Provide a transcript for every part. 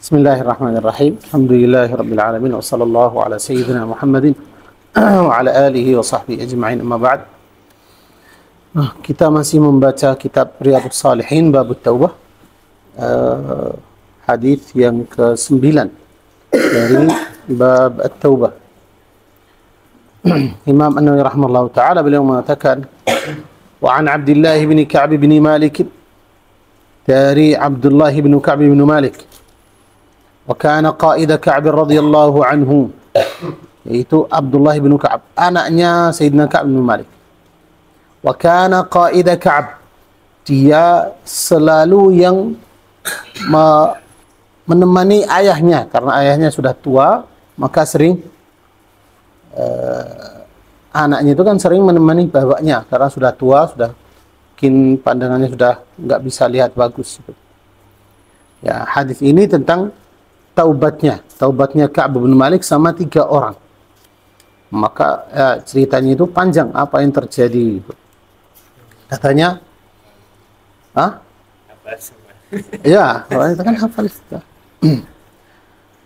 Bismillahirrahmanirrahim. Alhamdulillahirabbil alamin wa sallallahu ala sayyidina Muhammadin wa ala alihi wa sahbihi ajma'in. Amma ba'd. Kita masih membaca kitab Riyadhus Shalihin bab Taubah. Hadis yang ke-9 dari bab At-Taubah. Imam An-Nawawi rahimahullahu taala beliau mengatakan wa an Abdullah bin Ka'b bin Malik, dari Abdullah bin Ka'b bin Malik, wa kana qaida Ka'b radhiyallahu anhu, yaitu Abdullah bin Ka'b, anaknya Sayyidina Ka'b bin Malik. Wa kana qaida Ka'b, dia selalu yang menemani ayahnya, karena ayahnya sudah tua, maka sering anaknya itu kan sering menemani bapaknya karena sudah tua, sudah mungkin pandangannya sudah nggak bisa lihat bagus. Ya, hadis ini tentang taubatnya Ka'b bin Malik sama 3 orang. Maka ceritanya itu panjang, apa yang terjadi. Katanya, ya, itu kan hafal.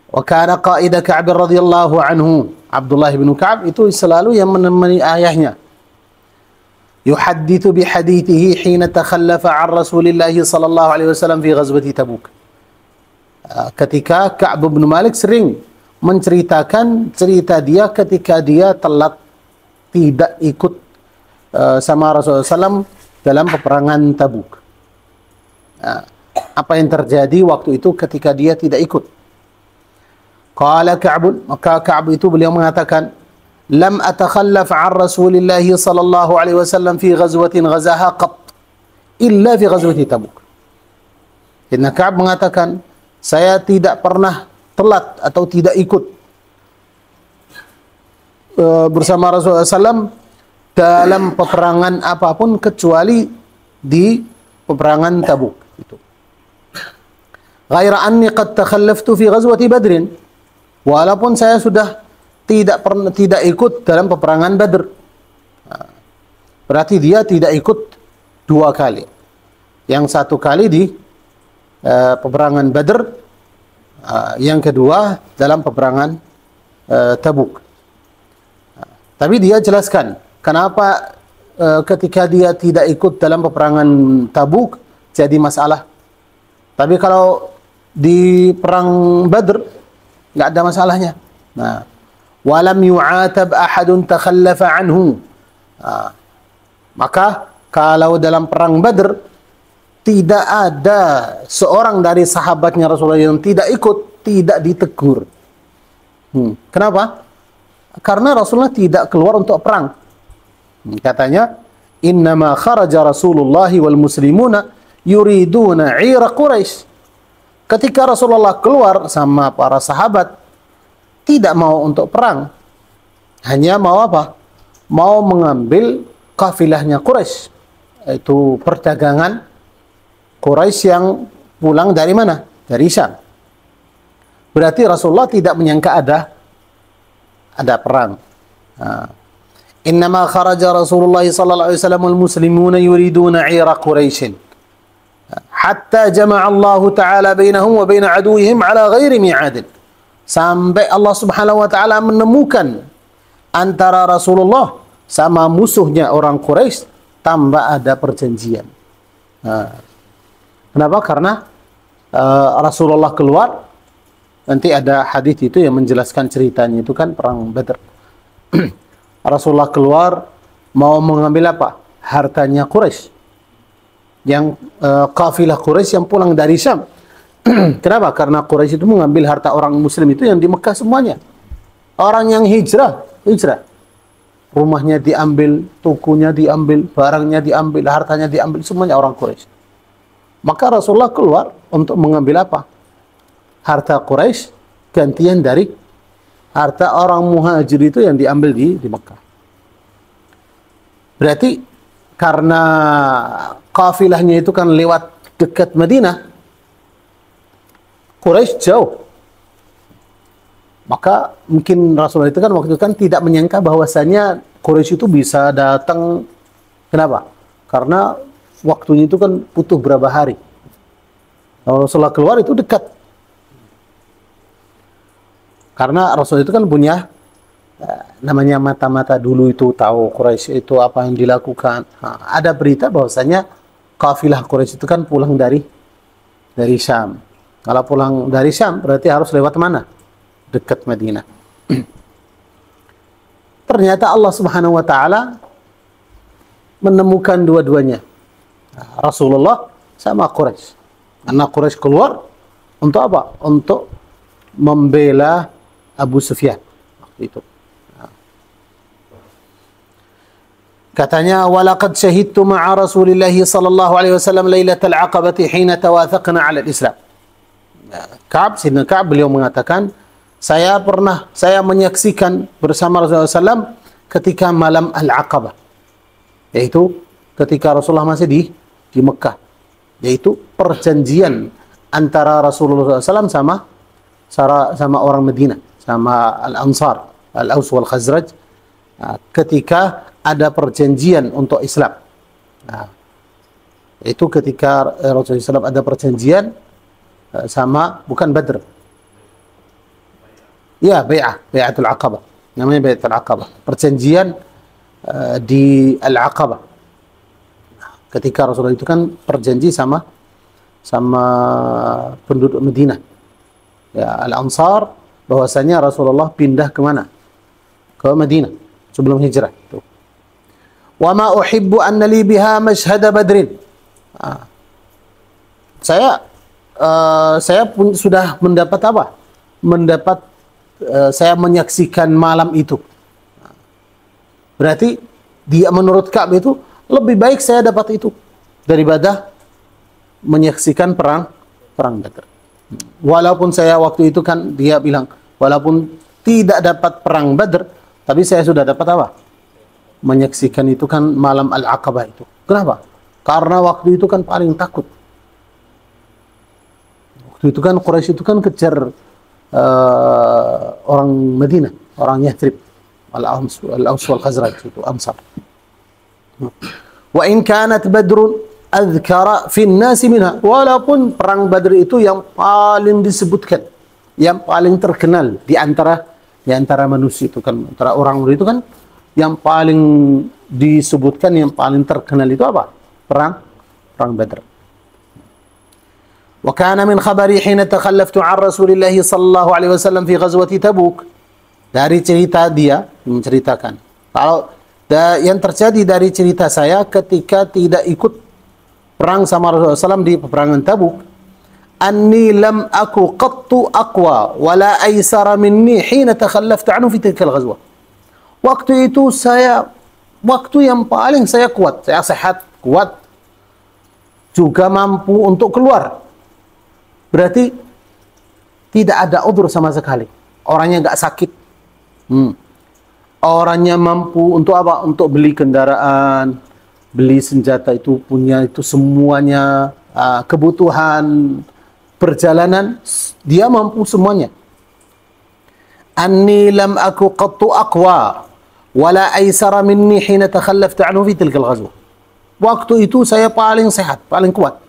Wa kana qaida Ka'b radhiyallahu anhu, Abdullah bin Ka'b itu selalu yang menemani ayahnya. Yuhaddithu bihadithihi hina takhallafa 'an Rasulillah sallallahu alaihi wasallam fi ghazwati Tabuk. Ketika Ka'b bin Malik sering menceritakan cerita dia ketika dia telat tidak ikut sama Rasulullah SAW dalam peperangan Tabuk. Apa yang terjadi waktu itu ketika dia tidak ikut? Qala Ka'b, maka Ka'b itu beliau mengatakan, lam atakhallaf 'an Rasulillah sallallahu alaihi wasallam fi ghazwatin ghazaha qat illa fi ghazwati Tabuk. Karena Ka'b mengatakan, saya tidak pernah telat atau tidak ikut bersama Rasulullah SAW dalam peperangan apapun kecuali di peperangan Tabuk itu. Ghaira anni qad takhallaftu fi ghazwati Badrin, walaupun saya sudah tidak ikut dalam peperangan Badr. Berarti dia tidak ikut 2 kali. Yang 1 kali di peperangan Badr, yang kedua dalam peperangan Tabuk. Tapi dia jelaskan kenapa ketika dia tidak ikut dalam peperangan Tabuk jadi masalah. Tapi kalau di perang Badr nggak ada masalahnya. Nah, walam yu'atab ahadun takhallafa anhu. Maka kalau dalam perang Badr tidak ada seorang dari sahabatnya Rasulullah yang tidak ikut, tidak ditegur. Kenapa? Karena Rasulullah tidak keluar untuk perang. Katanya, innama kharaja Rasulullah wal muslimuna yuriduna 'ira Quraisy. Ketika Rasulullah keluar sama para sahabat, tidak mau untuk perang. Hanya mau apa? Mau mengambil kafilahnya Quraisy. Itu perdagangan Quraisy yang pulang dari mana? Dari Syam. Berarti Rasulullah tidak menyangka ada perang. Innama kharaja Rasulullah sallallahu alaihi wasallam wal muslimuna yuriduna 'ira Quraisy. Hatta jama'a Allah Ta'ala bainahum wa bain aduwwihim ala ghairi mi'ad. Sampai Allah Subhanahu wa taala menemukan antara Rasulullah sama musuhnya orang Quraisy tanpa ada perjanjian. Kenapa? Karena Rasulullah keluar, nanti ada hadis itu yang menjelaskan ceritanya, itu kan perang Badr. Rasulullah keluar mau mengambil apa? Hartanya Quraisy. Yang kafilah Quraisy yang pulang dari Syam. Kenapa? Karena Quraisy itu mengambil harta orang muslim itu yang di Mekah semuanya. Orang yang hijrah. Rumahnya diambil, tukunya diambil, barangnya diambil, hartanya diambil, semuanya orang Quraisy. Maka Rasulullah keluar untuk mengambil apa? Harta Quraisy gantian dari harta orang muhajir itu yang diambil di Mekah. Berarti karena kafilahnya itu kan lewat dekat Madinah, Quraisy jauh. Maka mungkin Rasulullah itu kan waktu itu kan tidak menyangka bahwasanya Quraisy itu bisa datang. Kenapa? Karena waktunya itu kan butuh berapa hari. Rasulullah keluar itu dekat. Karena Rasul itu kan punya namanya mata-mata dulu itu, tahu Quraisy itu apa yang dilakukan. Ada berita bahwasanya kafilah Quraisy itu kan pulang dari Syam. Kalau pulang dari Syam berarti harus lewat mana? Dekat Madinah. Ternyata Allah Subhanahu wa taala menemukan dua-duanya. Rasulullah sama Quraisy. Karena Quraisy keluar untuk apa? Untuk membela Abu Sufyan waktu itu. Katanya, walaqad syahidtu ma'a Rasulillah sallallahu alaihi wasallam lailatal aqabati hina tawathaqna 'ala al-Islam. Sidna Ka'ab beliau mengatakan, saya menyaksikan bersama Rasulullah SAW ketika malam Al-Aqabah, yaitu ketika Rasulullah masih di Mekah, yaitu perjanjian antara Rasulullah SAW sama orang Madinah, sama Al-Ansar, Al-Aus wal Khazraj, ketika ada perjanjian untuk Islam. Itu ketika Rasulullah SAW ada perjanjian sama, bukan Badr. Ya, Bai'atul Aqabah. Namanya Bai'atul Aqabah. Perjanjian di Al-Aqabah. Ketika Rasulullah itu kan perjanji sama penduduk Madinah. Ya, Al-Ansar, bahwasanya Rasulullah pindah ke mana? Ke Madinah sebelum hijrah. Tuh. Wa ma uhibbu anna li biha mashhad Badrin. Saya pun sudah mendapat apa? Saya menyaksikan malam itu. Berarti dia menurut Ka'ab itu lebih baik saya dapat itu daripada menyaksikan perang Badar. Walaupun saya waktu itu kan dia bilang walaupun tidak dapat perang Badar, tapi saya sudah dapat apa? Menyaksikan itu kan malam Al-Aqabah itu. Kenapa? Karena waktu itu kan paling takut. Waktu itu kan Quraisy itu kan kejar orang Madinah, orang Yathrib, Al-Aus wal Khazraj itu Ansar. Wa in kanat Badrun adzkara fi an-nas minha, walaupun perang Badr itu yang paling disebutkan, yang paling terkenal di antara manusia itu kan, antara orang itu kan yang paling disebutkan, yang paling terkenal itu apa? Perang Badr. Wa kana min khabari hina takhallaftu an Rasulillah sallallahu alaihi wasallam fi ghazwati Tabuk. Dari cerita dia menceritakan, kalau yang terjadi dari cerita saya ketika tidak ikut perang sama Rasulullah SAW di peperangan Tabuk, anni lam aku qattu aqwa wala aysara minni hina takhallaftu anhu fi tilka al-ghazwah. Waktu itu waktu yang paling saya kuat, saya sehat, kuat, juga mampu untuk keluar. Berarti tidak ada udzur sama sekali. Orangnya nggak sakit. Orangnya mampu untuk apa? Untuk beli kendaraan, beli senjata, itu punya itu semuanya, kebutuhan perjalanan dia mampu semuanya. Anni lam aku qattu aqwa wala aysara minni hina takhallaftu anhu fi tilka al-ghazwah. Waktu itu saya paling sehat, paling kuat.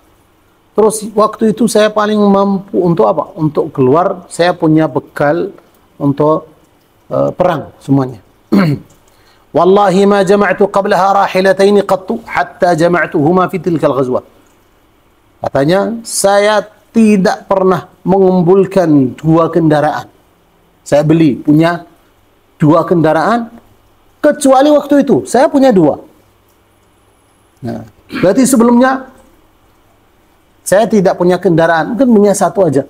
Terus waktu itu saya paling mampu untuk apa? Untuk keluar, saya punya bekal untuk perang semuanya. Wallahi ma jama'tu qablaha rahilataini qattu hatta jama'tuhuma fi tilka al-ghazwah. Katanya, saya tidak pernah mengumpulkan 2 kendaraan. Saya beli, punya 2 kendaraan, kecuali waktu itu saya punya 2. Nah, berarti sebelumnya saya tidak punya kendaraan, mungkin punya 1 aja.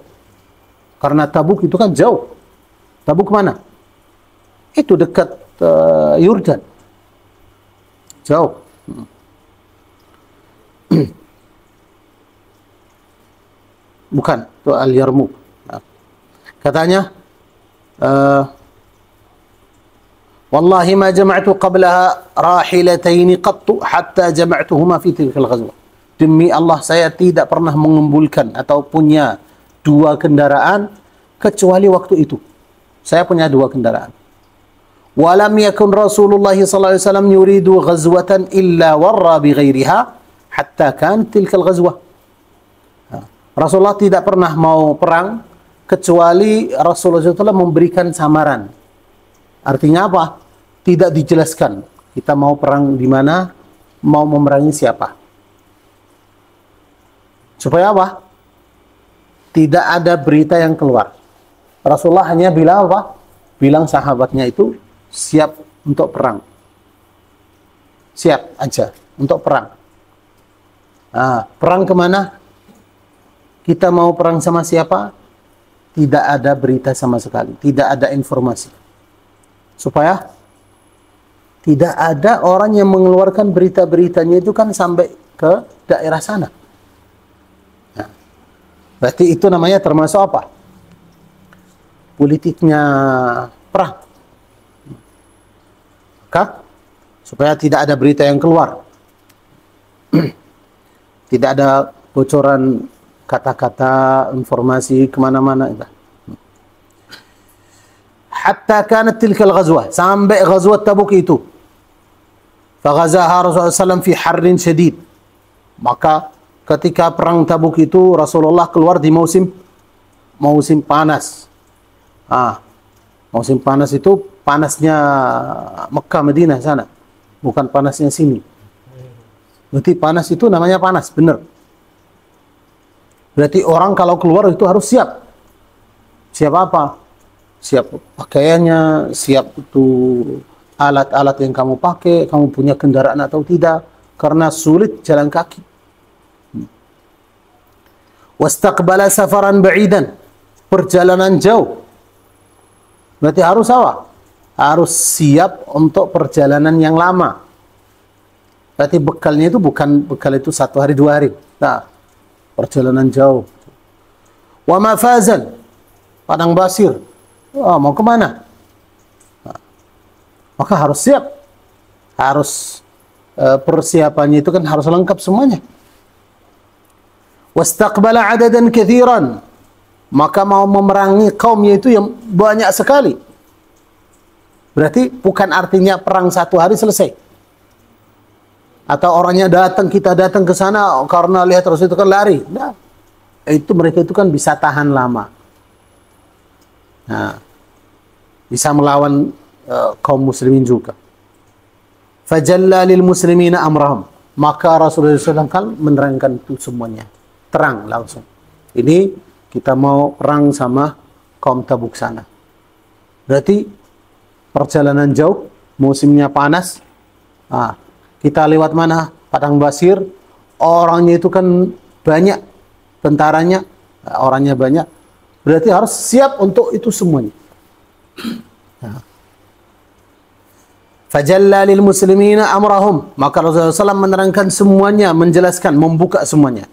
Karena Tabuk itu kan jauh. Tabuk mana? Itu dekat Yordan. Jauh. Bukan, itu Al-Yarmouk. Katanya, wallahi ma jama'tu qablaha rahilataini qattu hatta jama'tuhuma fi tilka al-ghazwah. Demi Allah, saya tidak pernah mengumpulkan atau punya 2 kendaraan kecuali waktu itu. Saya punya 2 kendaraan. Walam yakun Rasulullah sallallahu alaihi wasallam yuridu ghazwatan illa warra bi ghairiha hatta kan tilka al-ghazwah. Rasulullah tidak pernah mau perang kecuali Rasulullah SAW memberikan samaran. Artinya apa? Tidak dijelaskan. Kita mau perang di mana, mau memerangi siapa. Supaya apa? Tidak ada berita yang keluar. Rasulullah hanya bilang apa? Bilang sahabatnya itu siap untuk perang. Siap aja untuk perang. Nah, perang kemana? Kita mau perang sama siapa? Tidak ada berita sama sekali. Tidak ada informasi. Supaya tidak ada orang yang mengeluarkan berita-beritanya itu kan sampai ke daerah sana. Nah, berarti itu namanya termasuk apa? Politiknya perang. Maka supaya tidak ada berita yang keluar. Tidak ada bocoran kata-kata, informasi kemana-mana. Hatta kanat tilkal ghazwah, sampai ghazwat Tabuk itu. Faghazaha Rasulullah SAW fi harrin syadid. Maka ketika perang Tabuk itu Rasulullah keluar di musim panas. Musim panas itu panasnya Mekah Madinah sana, bukan panasnya sini. Berarti panas itu namanya panas, benar. Berarti orang kalau keluar itu harus siap. Siap apa? Siap pakaiannya, siap itu alat-alat yang kamu pakai, kamu punya kendaraan atau tidak, karena sulit jalan kaki. Wastaqbala safaran ba'idan, perjalanan jauh. Berarti harus apa? Harus siap untuk perjalanan yang lama. Berarti bekalnya itu bukan bekal itu 1 hari 2 hari. Nah, perjalanan jauh. Wa mafazan, padang basir. Mau kemana? Nah, maka harus siap. Harus persiapannya itu kan harus lengkap semuanya. Wastaqbala adadan katsiran. Maka mau memerangi kaumnya itu yang banyak sekali. Berarti bukan artinya perang 1 hari selesai. Atau orangnya datang, kita datang ke sana karena lihat terus itu kan lari. Nah, itu mereka itu kan bisa tahan lama. Nah, bisa melawan kaum muslimin juga. Fajalla lil muslimina amrahum. Maka Rasulullah SAW kan menerangkan itu semuanya. Terang langsung. Ini kita mau perang sama kaum Tabuk sana. Berarti perjalanan jauh, musimnya panas. Kita lewat mana? Padang basir. Orangnya itu kan banyak. Tentaranya, orangnya banyak. Berarti harus siap untuk itu semuanya. Fajalla lil muslimina amrahum. Maka Rasulullah SAW menerangkan semuanya, menjelaskan, membuka semuanya.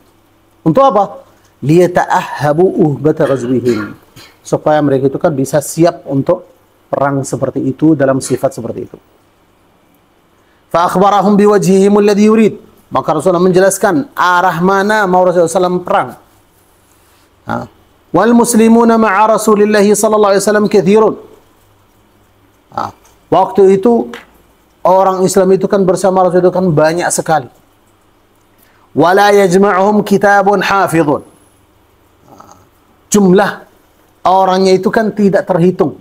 Untuk apa? Liyata'ahhabu uhbata ghazwihim. Supaya mereka itu kan bisa siap untuk perang seperti itu, dalam sifat seperti itu. Fa'akhbarahum biwajhihim alladhi yurid. Maka Rasulullah menjelaskan arah mana mau Rasulullah SAW perang. Wal muslimuna ma'a Rasulillahi sallallahu alaihi wasallam katsirun. Waktu itu orang Islam itu kan bersama Rasulullah kan banyak sekali. Wala yajma'uhum kitabun hafidhun. Jumlah orangnya itu kan tidak terhitung.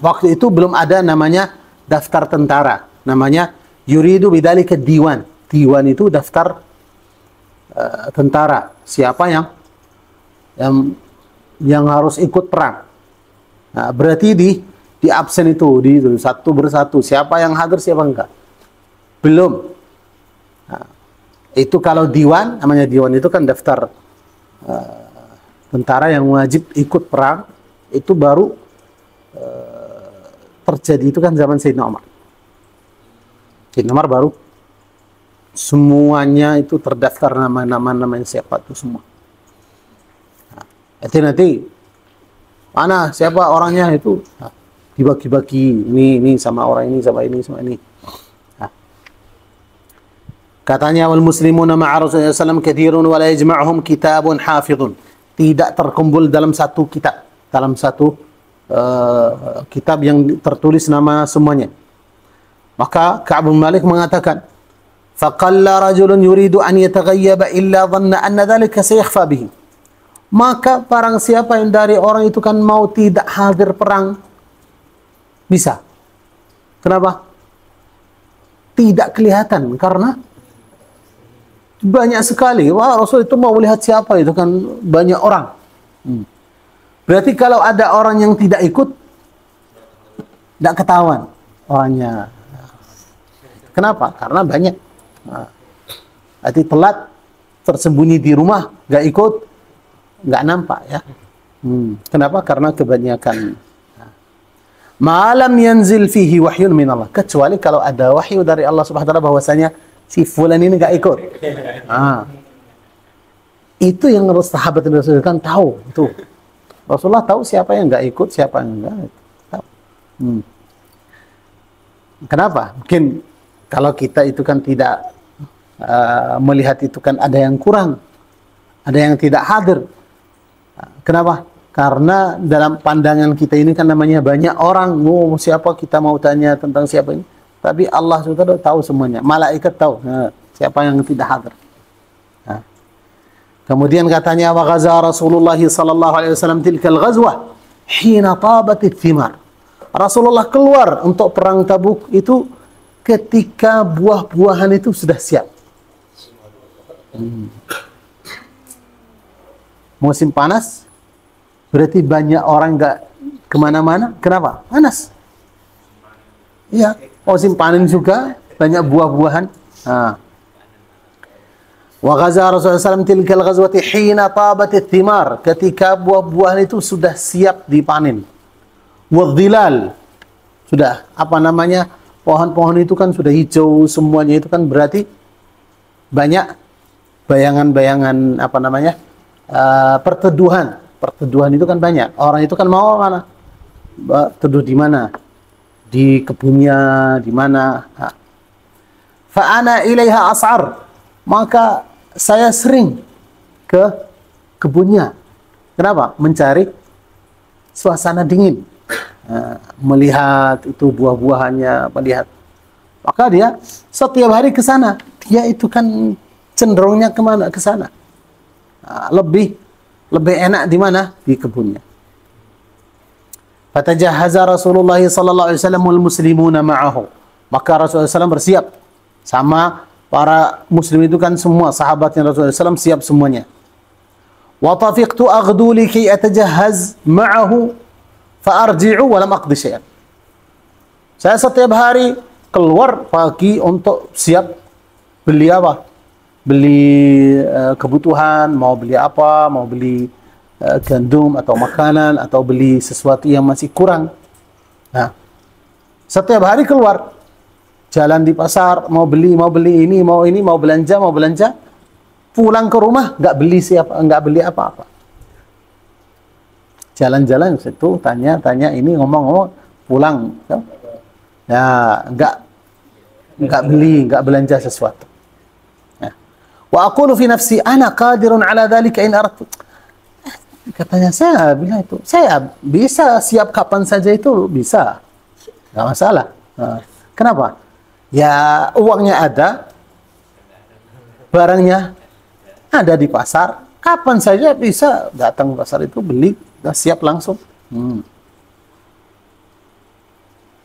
Waktu itu belum ada namanya daftar tentara. Namanya yuridu bidzalika diwan. Diwan itu daftar tentara. Siapa yang harus ikut perang. Nah, berarti di absen itu, satu persatu. Siapa yang hadir, siapa enggak. Belum. Nah, itu kalau diwan, namanya diwan itu kan daftar tentara yang wajib ikut perang. Itu baru terjadi itu kan zaman Sayyidina Umar. Sayyidina Umar baru semuanya itu terdaftar nama-nama siapa itu semua. Nah, nanti mana siapa orangnya itu dibagi-bagi, ini sama orang ini sama ini sama ini. Nah. Katanya wal muslimuna ma'a Rasulullah sallallahu alaihi wasallam katsirun wa la yajma'uhum kitabun hafidhun. Tidak terkumpul dalam satu kitab, dalam satu kitab yang tertulis nama semuanya. Maka Ka'ab bin Malik mengatakan, "Faqalla rajulun yuridu an yataghayyaba illa dhanna anna dhalika sayakhfa bihi." Maka barang siapa yang dari orang itu kan mau tidak hadir perang, bisa. Kenapa? Tidak kelihatan, karena banyak sekali. Wah, Rasul itu mau lihat siapa, itu kan banyak orang. Berarti kalau ada orang yang tidak ikut, tidak ketahuan orangnya. Kenapa? Karena banyak. Berarti telat, tersembunyi di rumah, nggak ikut, nggak nampak ya. Kenapa? Karena kebanyakan. Malam yanzil fihi wahyun min Allah, kecuali kalau ada wahyu dari Allah Subhanahu wa taala bahwasanya si fulan ini nggak ikut. Itu yang sahabat Rasul kan tahu itu. Rasulullah tahu siapa yang nggak ikut, siapa yang nggak tahu. Kenapa? Mungkin kalau kita itu kan tidak melihat itu kan ada yang kurang, ada yang tidak hadir. Kenapa? Karena dalam pandangan kita ini kan namanya banyak orang. Oh, siapa kita mau tanya tentang siapa ini? Tapi Allah sudah tahu semuanya. Malaikat tahu siapa yang tidak hadir. Kemudian katanya wa ghaza Rasulullah sallallahu alaihi wasallam tilkal ghazwah hina tabat ats-thimar. Rasulullah keluar untuk perang Tabuk itu ketika buah-buahan itu sudah siap. Musim panas, berarti banyak orang nggak kemana-mana. Kenapa? Panas. Iya, musim panen juga banyak buah-buahan. Wa ghaza Rasulullah SAW tilkal ghazwati hina tabat ats-thimar, ketika buah-buahan itu sudah siap dipanen. Wadhilal, sudah apa namanya, pohon-pohon itu kan sudah hijau semuanya, itu kan berarti banyak bayangan-bayangan apa namanya, perteduhan. Perteduhan itu kan banyak. Orang itu kan mau mana? Teduh di mana? Di kebunnya, di mana? Fa ana ilaiha as'ar. Maka saya sering ke kebunnya. Kenapa? Mencari suasana dingin. Melihat itu buah-buahannya, melihat. Maka dia setiap hari ke sana. Dia itu kan cenderungnya kemana? Ke sana. Lebih enak di mana? Di kebunnya. Fatajahaza Rasulullah sallallahu alaihi wasallam wal muslimuna ma'ahu. Maka Rasulullah SAW bersiap sama para muslim itu kan semua sahabatnya Rasulullah SAW siap semuanya. Wa tafiqtu aghdu liki atajahhaz ma'ahu fa arji'u wa lam aqdi syai'an. Saya setiap hari keluar pagi untuk siap beli apa? Beli kebutuhan, mau beli apa, mau beli gandum atau makanan, atau beli sesuatu yang masih kurang. Nah, setiap hari keluar, jalan di pasar, mau beli ini, mau belanja, pulang ke rumah nggak beli apa-apa. Jalan-jalan situ, tanya ini, ngomong-ngomong, pulang, ya nggak belanja sesuatu. Wa aqulu fi nafsi ana qadirun ala dhalika in aradtu. Katanya saya bilang itu, saya bisa siap kapan saja itu bisa. Enggak masalah. Kenapa? Ya uangnya ada, barangnya ada di pasar, kapan saja bisa datang ke pasar itu beli, udah siap langsung.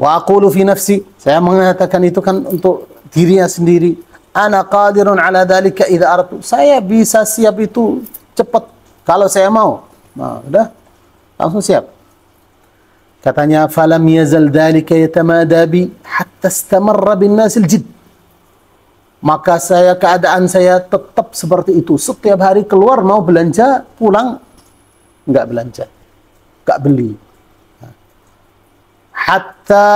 Wa aqulu fi nafsi, saya mengatakan itu kan untuk dirinya sendiri. Ana qadirun ala dhalika idza aradtu. Saya bisa siap itu cepat kalau saya mau. Nah, udah langsung siap. Katanya falam yazal dhalika yatamada bi hatta istamarra bin nasil jidd. Maka keadaan saya tetap seperti itu. Setiap hari keluar mau belanja, pulang enggak belanja. Enggak beli. Hatta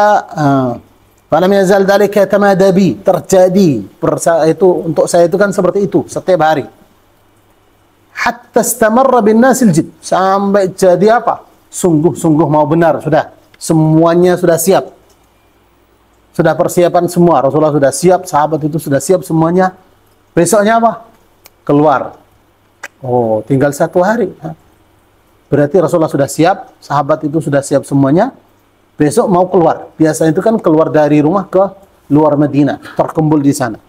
falam yazal dzalika yatamada bi, terjadi itu untuk saya itu kan seperti itu setiap hari. Hatta istamarra bin nasil jidd, sampai jadi apa? Sungguh-sungguh mau benar sudah. Semuanya sudah siap. Sudah persiapan semua. Rasulullah sudah siap, sahabat itu sudah siap semuanya. Besoknya apa? Keluar. Oh, tinggal 1 hari. Berarti Rasulullah sudah siap, sahabat itu sudah siap semuanya. Besok mau keluar. Biasanya itu kan keluar dari rumah ke luar Madinah, terkumpul di sana.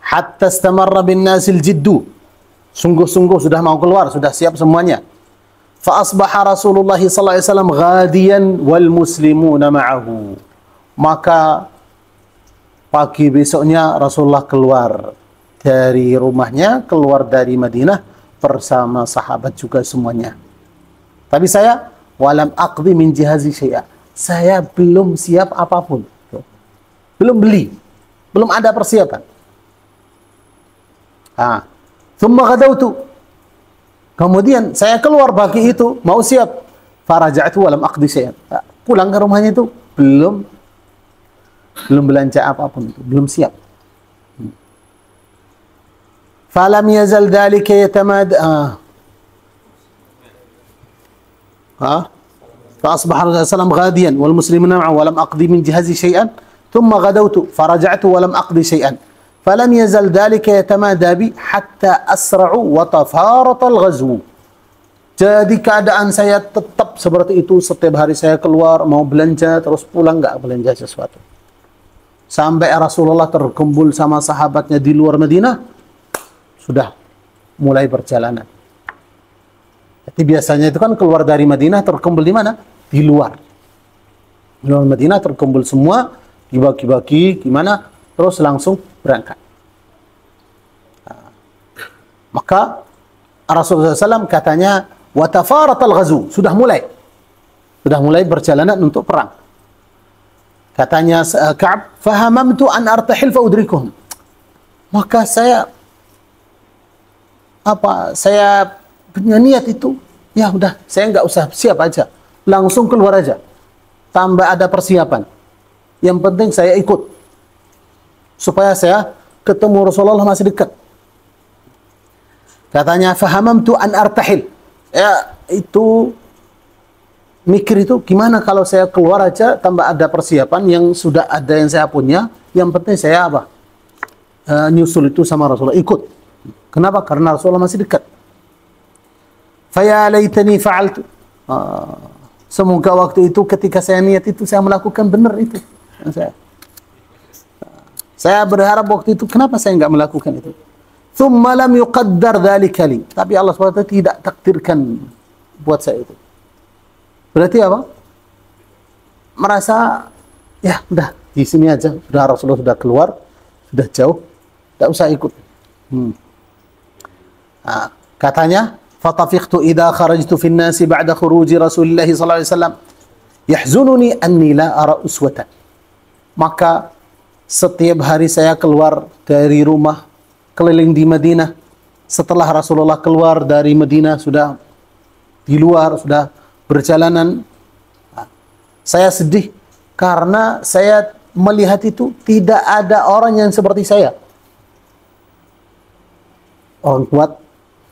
Hatta istamarra bin nasil jiddu, Sungguh-sungguh sudah mau keluar, sudah siap semuanya. Fa asbaha Rasulullah sallallahu alaihi wasallam ghadiyan wal muslimuna ma'ahu. Maka pagi besoknya Rasulullah keluar dari rumahnya, keluar dari Madinah bersama sahabat juga semuanya. Tapi saya walam aqdi min jihazi syai'a. Saya belum siap apapun. Belum beli. Belum ada persiapan. Thumma ghadawtu. Kemudian saya keluar pagi itu, mau siap. Faraja'tu walam aqdi syai'an. Pulang ke rumahnya itu belum belanja apapun itu, belum siap. Falam yazal dhalika yatamada. فأصبح الرسول صلى الله عليه وسلم غاديا والمسلمون معه ولم أقضي من جهازي شيئا ثم غدوت فرجعت ولم أقضي شيئا فلم يزل ذلك يتمادى بي حتى أسرعوا وتفارط الغزو. Jadi keadaan saya tetap seperti itu, setiap hari saya keluar mau belanja terus pulang nggak belanja sesuatu. Sampai Rasulullah terkumpul sama sahabatnya di luar Madinah, sudah mulai perjalanan. Jadi biasanya itu kan keluar dari Madinah terkumpul di mana? Di luar. Di luar Madinah terkumpul semua, dibagi-bagi gimana, terus langsung berangkat. Maka Rasulullah SAW katanya, وَتَفَارَتَ الْغَزُو. Sudah mulai perjalanan untuk perang. Katanya Ka'ab, فَهَمَمْتُ أَنْ أَرْتَحِلْ فَأُدْرِكُهُمْ. Maka saya punya niat itu, ya udah, saya nggak usah siap aja, langsung keluar aja, tambah ada persiapan. Yang penting saya ikut, supaya saya ketemu Rasulullah masih dekat. Katanya, fahamamtu an artahil. Ya, itu mikir itu gimana kalau saya keluar aja, tambah ada persiapan yang sudah ada yang saya punya. Yang penting saya nyusul itu sama Rasulullah, ikut. Kenapa? Karena Rasulullah masih dekat. Faya laitani fa'altu. Semoga waktu itu ketika saya niat itu saya melakukan benar itu. Saya berharap waktu itu kenapa saya enggak melakukan itu. Thumma lam yuqaddar dzalika li. Tapi Allah SWT tidak takdirkan buat saya itu. Berarti apa? Merasa ya udah di sini aja, sudah Rasulullah sudah keluar, sudah jauh, tidak usah ikut. Katanya فطفقت إذا خرجت في الناس بعد خروج رسول الله صلى الله عليه وسلم يحزنني أني لا أرى أسوة. Maka setiap hari saya keluar dari rumah keliling di Madinah, setelah Rasulullah keluar dari Madinah, sudah di luar, sudah berjalanan, saya sedih karena saya melihat itu tidak ada orang yang seperti saya. Orang kuat,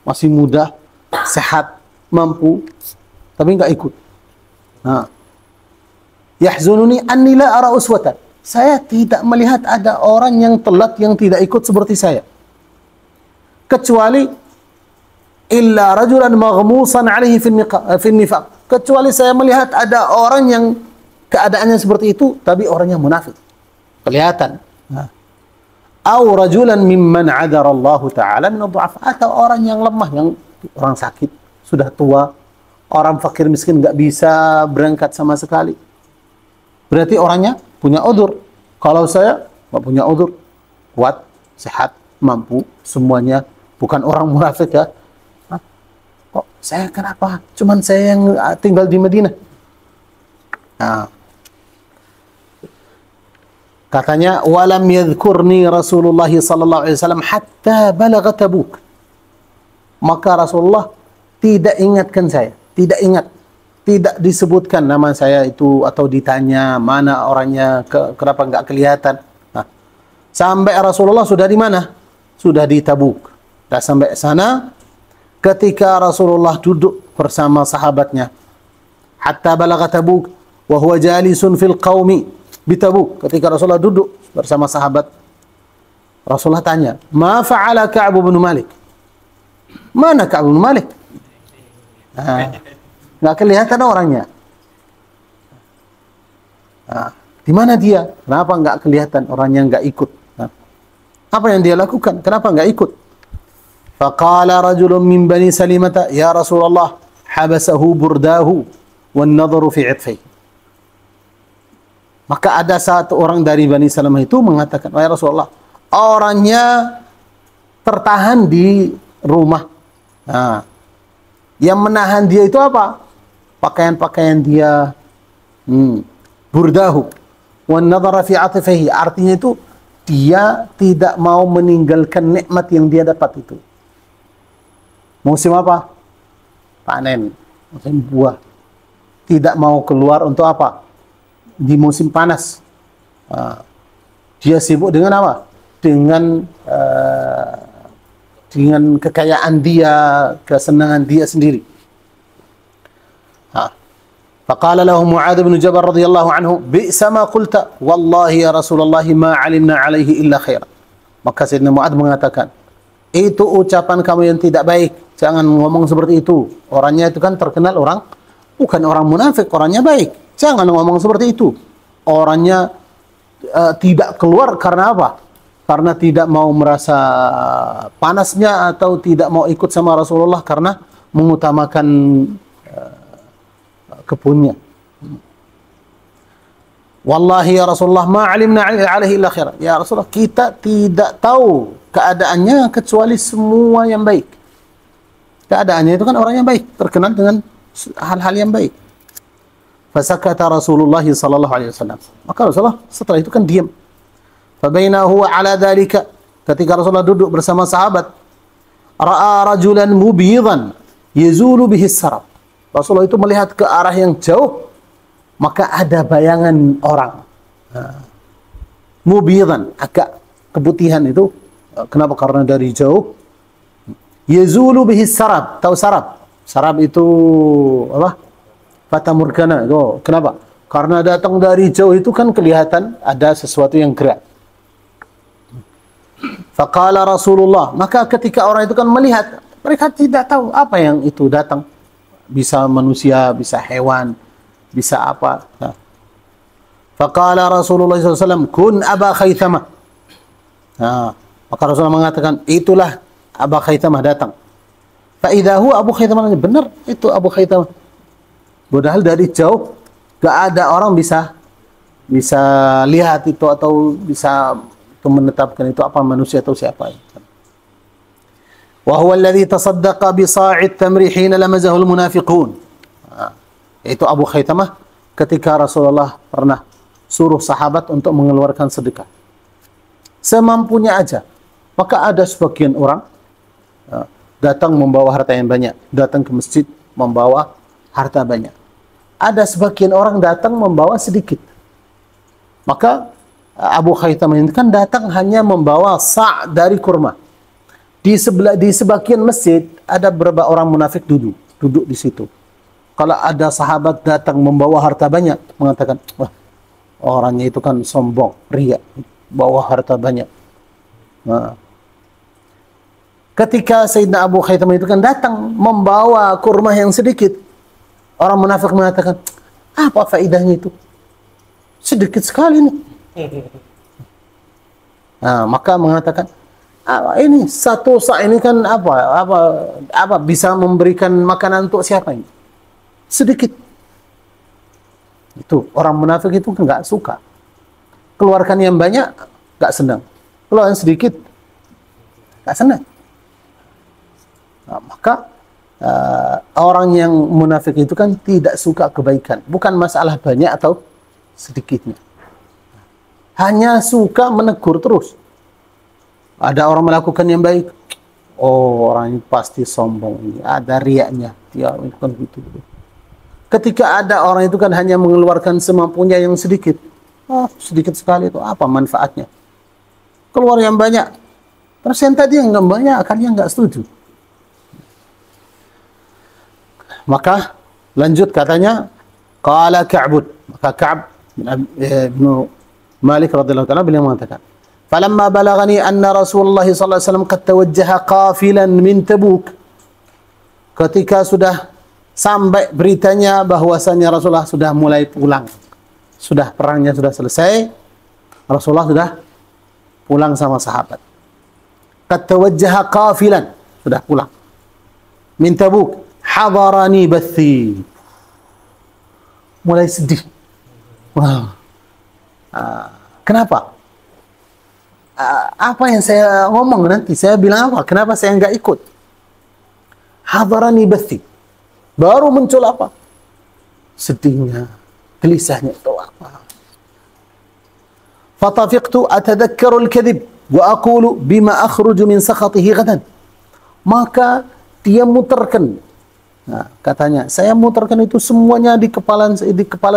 masih muda, sehat, mampu, tapi nggak ikut. Yahzununi anni la ara uswatan. Saya tidak melihat ada orang yang telat yang tidak ikut seperti saya. Kecuali illa rajulan maghmusan alaihi fi nifaq. Kecuali saya melihat ada orang yang keadaannya seperti itu, tapi orangnya munafik. Kelihatan. Aw rajulan mimman 'adara Allah Ta'ala min ad-du'afa. Atau orang yang lemah, yang orang sakit, sudah tua, orang fakir miskin nggak bisa berangkat sama sekali. Berarti orangnya punya udzur. Kalau saya nggak punya udzur, kuat, sehat, mampu, semuanya, bukan orang munafik ya. Kok saya kenapa? Cuman saya yang tinggal di Madinah. Katanya walam yadhkurni Rasulullah sallallahu alaihi wasallam hatta balagha Tabuk. Maka Rasulullah tidak ingatkan saya, tidak ingat, tidak disebutkan nama saya itu atau ditanya mana orangnya, kenapa nggak kelihatan. Sampai Rasulullah sudah di mana? Sudah di Tabuk. Sudah sampai sana ketika Rasulullah duduk bersama sahabatnya. Hatta balagha Tabuk wa huwa jalisun fil qaumi bi Tabuk. Ketika Rasulullah duduk bersama sahabat, Rasulullah tanya, "Ma fa'ala Ka'b bin Malik?" Mana Ka'b bin Malik? Nggak kelihatan orangnya. Di mana dia? Kenapa nggak kelihatan orangnya, nggak ikut? Apa yang dia lakukan? Kenapa nggak ikut? Faqala rajulun min bani Salimata, ya Rasulullah, habasahu burdahu wan nadharu fi 'itfihi. Maka ada satu orang dari Bani Salamah itu mengatakan, wahai Rasulullah, orangnya tertahan di rumah. Nah, yang menahan dia itu apa? Pakaian-pakaian dia, burdahu wan nadhara fi 'atfihi, artinya itu dia tidak mau meninggalkan nikmat yang dia dapat itu. Musim apa? Panen, musim buah. Tidak mau keluar untuk apa? Di musim panas. Dia sibuk dengan apa? Dengan kekayaan dia, kesenangan dia sendiri. Faqala lahu Mu'adz bin Jabal radhiyallahu anhu, bi'sa ma qulta, wallahi ya Rasulullah ma 'alimna 'alaihi illa khaira. Maka Sayyidina Mu'adz mengatakan, itu ucapan kamu yang tidak baik. Jangan ngomong seperti itu. Orangnya itu kan terkenal orang, bukan orang munafik, orangnya baik. Jangan ngomong seperti itu. Orangnya tidak keluar karena apa? Karena tidak mau merasa panasnya atau tidak mau ikut sama Rasulullah karena mengutamakan kebunnya. Wallahi ya Rasulullah ma 'alimna 'alaihi illa khair. Ya Rasulullah, kita tidak tahu keadaannya kecuali semua yang baik. Keadaannya itu kan orang yang baik, terkenal dengan hal-hal yang baik. Fasakata Rasulullah sallallahu alaihi wasallam. Maka Rasulullah setelah itu kan diam. Fabaina huwa ala dzalika, ketika Rasulullah duduk bersama sahabat, ra'a rajulan mubidan yazulu bihi sarab. Rasulullah itu melihat ke arah yang jauh, maka ada bayangan orang. Mubidan, agak keputihan itu. Kenapa? Karena dari jauh. Yazulu bihi sarab. Tahu sarab? Sarab itu apa? Fata Morgana. Oh, kenapa? Karena datang dari jauh itu kan kelihatan ada sesuatu yang gerak. Faqala Rasulullah, maka ketika orang itu kan melihat, mereka tidak tahu apa yang itu datang. Bisa manusia, bisa hewan, bisa apa. Nah. Faqala Rasulullah SAW, kun Aba Khaythamah. Nah, maka Rasulullah mengatakan, itulah Aba Khaythamah datang. Fa'idha huwa Abu Khaythamah, benar itu Abu Khaythamah. Padahal dari jauh gak ada orang bisa lihat itu atau bisa menetapkan itu apa manusia atau siapa. Wa huwa alladhi tasaddaqa bi sa'id tamri hina lamazahu al-munafiqun. Itu Abu Khaythamah ketika Rasulullah pernah suruh sahabat untuk mengeluarkan sedekah. Semampunya aja. Maka ada sebagian orang datang membawa harta yang banyak, datang ke masjid membawa harta banyak. Ada sebagian orang datang membawa sedikit. Maka Abu Khaythamah ini kan datang hanya membawa sa' dari kurma. Di sebagian masjid ada beberapa orang munafik duduk di situ. Kalau ada sahabat datang membawa harta banyak, mengatakan, wah, orangnya itu kan sombong, ria, bawa harta banyak. Nah. Ketika Sayyidina Abu Khaythamah itu kan datang membawa kurma yang sedikit, orang munafik mengatakan, apa faedahnya itu? Sedikit sekali nih. Nah, maka mengatakan, ini satu sa' ini kan apa bisa memberikan makanan untuk siapa ini? Sedikit. Itu orang munafik itu nggak suka. Keluarkan yang banyak nggak senang. Keluarkan sedikit nggak senang. Nah, maka orang yang munafik itu kan tidak suka kebaikan. Bukan masalah banyak atau sedikitnya. Hanya suka menegur terus. Ada orang melakukan yang baik, oh orang ini pasti sombong, ini ada riaknya, dia kan gitu. Ketika ada orang itu kan hanya mengeluarkan semampunya yang sedikit, sedikit sekali itu apa manfaatnya? Keluar yang banyak, persen tadi yang nggak banyak, akhirnya nggak setuju. Maka lanjut katanya, qala Ka'bud, maka Ka'b bin Malik radhiyallahu ta'ala beliau mengatakan, falamma balagani anna Rasulullah sallallahu alaihi wasallam qad tawajjaha qafilan min Tabuk. Ketika sudah sampai beritanya bahwasanya Rasulullah sudah mulai pulang. Sudah perangnya sudah selesai, Rasulullah sudah pulang sama sahabat. Qad tawajjaha qafilan, sudah pulang. Min Tabuk, hadarani bathi. Mulai sedih. Wah. Kenapa? Apa yang saya ngomong nanti? Saya bilang apa? Kenapa saya nggak ikut? Hadarani bathi. Baru muncul apa? Sedihnya, gelisahnya itu apa? Fatafiqtu atadakkaru al-kadhib wa aqulu bima akhruju min sakhatihi ghadan. Maka dia muterkan. Nah, katanya, saya muterkan itu semuanya di kepala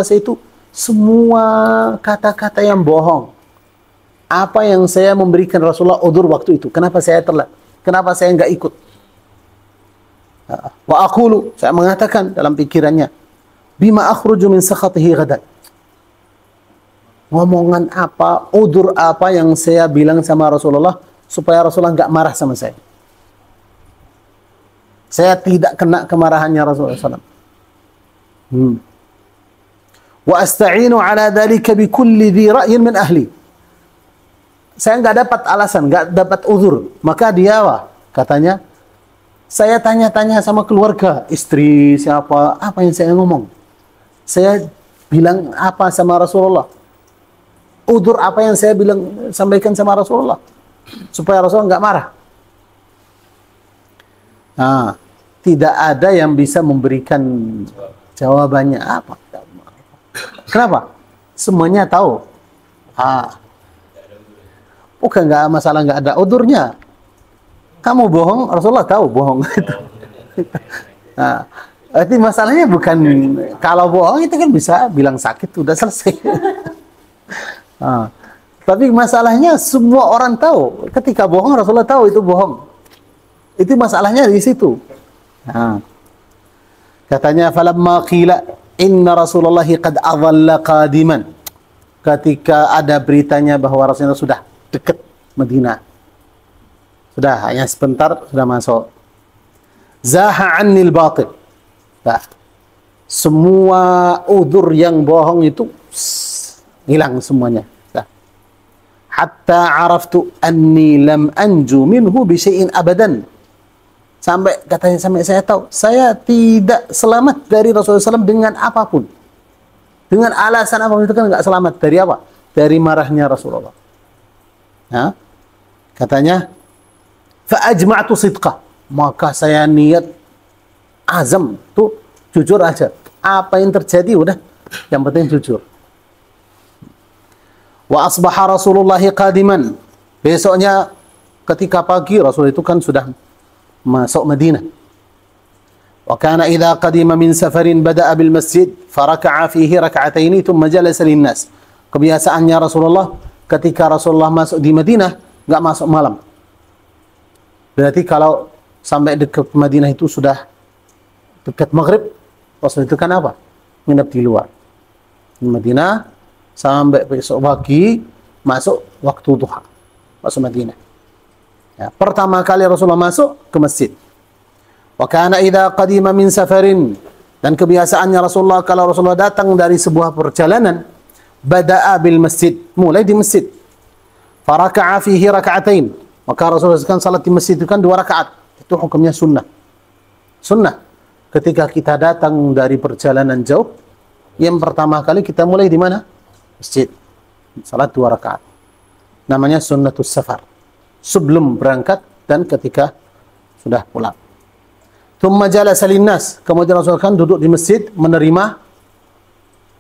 saya itu semua kata-kata yang bohong. Apa yang saya memberikan Rasulullah udzur waktu itu? Kenapa saya telat? Kenapa saya nggak ikut? Wa aqulu, saya mengatakan dalam pikirannya, bima akhruju min sakhatihi ghadan. Ngomongan apa, udzur apa yang saya bilang sama Rasulullah supaya Rasulullah nggak marah sama saya. Saya tidak kena kemarahannya Rasulullah SAW. Wa asta'inu ala dhalika bi kulli dhi ra'yin min ahli. Saya nggak dapat alasan, nggak dapat udzur. Maka dia katanya, saya tanya-tanya sama keluarga, istri, siapa, apa yang saya ngomong. Saya bilang apa sama Rasulullah. Udzur apa yang saya bilang, sampaikan sama Rasulullah. Supaya Rasulullah nggak marah. Nah, tidak ada yang bisa memberikan jawabannya apa. Kenapa? Semuanya tahu. Bukan nggak masalah nggak ada udzurnya. Kamu bohong, Rasulullah tahu bohong. Nah, berarti masalahnya bukan kalau bohong itu kan bisa bilang sakit udah selesai. Tapi masalahnya semua orang tahu. Ketika bohong Rasulullah tahu itu bohong. Itu masalahnya di situ. Katanya falamma qila inna Rasulullah qad adalla qadiman. Ketika ada beritanya bahwa Rasulullah sudah dekat Madinah. Sudah hanya sebentar sudah masuk. Zaha 'annil batil. Nah, semua udzur yang bohong itu hilang semuanya. Nah. Hatta 'araftu anni lam anju minhu bi syai'in abadan. Sampai katanya sampai saya tahu saya tidak selamat dari Rasulullah SAW dengan apapun. Dengan alasan apapun itu kan enggak selamat dari apa? Dari marahnya Rasulullah. Nah, katanya fa'ajma'tu sidqah, maka saya niat azam tuh jujur aja. Apa yang terjadi udah, yang penting jujur. Wa asbaha Rasulullah qadiman. Besoknya ketika pagi Rasul itu kan sudah masuk Madinah. Wa kana idza qadima min safarin bada'a bil masjid faraka'a fihi rak'ataini thumma jalasa lin-nas. Kebiasaannya Rasulullah ketika Rasulullah masuk di Madinah enggak masuk malam. Berarti kalau sampai dekat Madinah itu sudah dekat maghrib, Rasul itu kan apa? Nginep di luar. Di Madinah sampai besok pagi masuk waktu duha. Masuk Madinah. Ya, pertama kali Rasulullah masuk ke masjid. Wa kana idza qadima min safarin, dan kebiasaannya Rasulullah kalau Rasulullah datang dari sebuah perjalanan, bada'a bil masjid, mulai di masjid. Faraka'a fihi raka'atain. Maka Rasulullah kan salat di masjid itu kan 2 rakaat. Itu hukumnya sunnah. Sunnah. Ketika kita datang dari perjalanan jauh, yang pertama kali kita mulai di mana? Masjid. Salat 2 rakaat. Namanya sunnatus safar. Sebelum berangkat dan ketika sudah pulang. Thumma jalasa linnas. Kemudian Rasulullah kan duduk di masjid menerima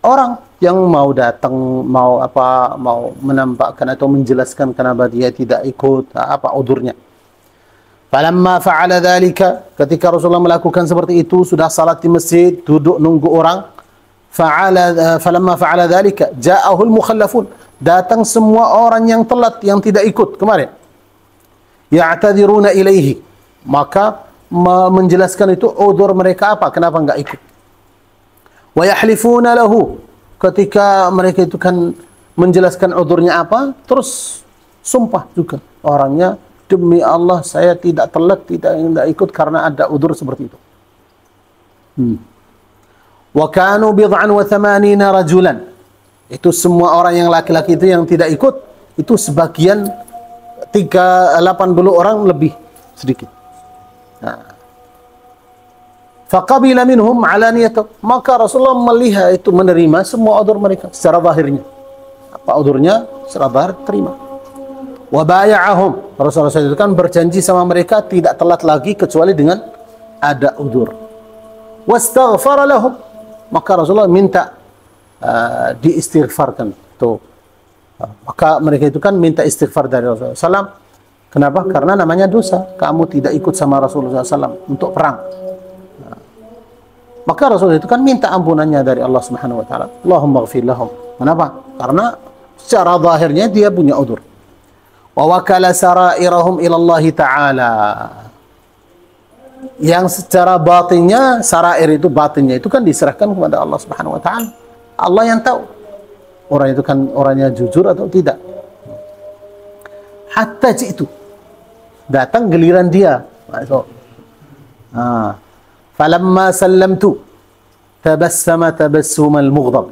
orang yang mau datang, mau menampakkan atau menjelaskan kenapa dia tidak ikut, apa udurnya. Falamma fa'ala dzalika, ketika Rasulullah melakukan seperti itu, sudah salat di masjid, duduk nunggu orang, falamma fa'ala dzalika ja'ahul mukhallafun, datang semua orang yang telat, yang tidak ikut kemarin. Ya'tadiruna ilaihi, maka menjelaskan itu udzur mereka apa, kenapa enggak ikut. Wa yahlifuna lahu, ketika mereka itu kan menjelaskan udzurnya apa, terus sumpah juga orangnya, demi Allah saya tidak telat, tidak ikut karena ada udzur seperti itu. Wa kanu bid'an wa thamanina rajulan, itu semua orang yang laki-laki itu yang tidak ikut, itu sebagian 80 orang lebih sedikit. Faqabila minhum alaniyatan. Maka Rasulullah melihat itu, menerima semua udzur mereka secara zahirnya. Apa udzurnya? Secara zahir terima. Wa bay'ahum. Rasulullah itu kan berjanji sama mereka tidak telat lagi kecuali dengan ada udzur. Wastaghfara lahum. Maka Rasulullah minta diistighfarkan. Tuh. Maka mereka itu kan minta istighfar dari Rasulullah SAW. Kenapa? Karena namanya dosa. Kamu tidak ikut sama Rasulullah SAW untuk perang. Maka Rasulullah itu kan minta ampunannya dari Allah Subhanahu wa taala. Allahumma ighfir lahum. Kenapa? Karena secara zahirnya dia punya udzur. Wa wakala sarairahum ila Allah taala. Yang secara batinnya, sarair itu batinnya itu kan diserahkan kepada Allah Subhanahu wa taala. Allah yang tahu. Orang itu kan orangnya jujur atau tidak. Hatta itu datang giliran dia. Falamma sallamtu tabassama tabassumal mughdab.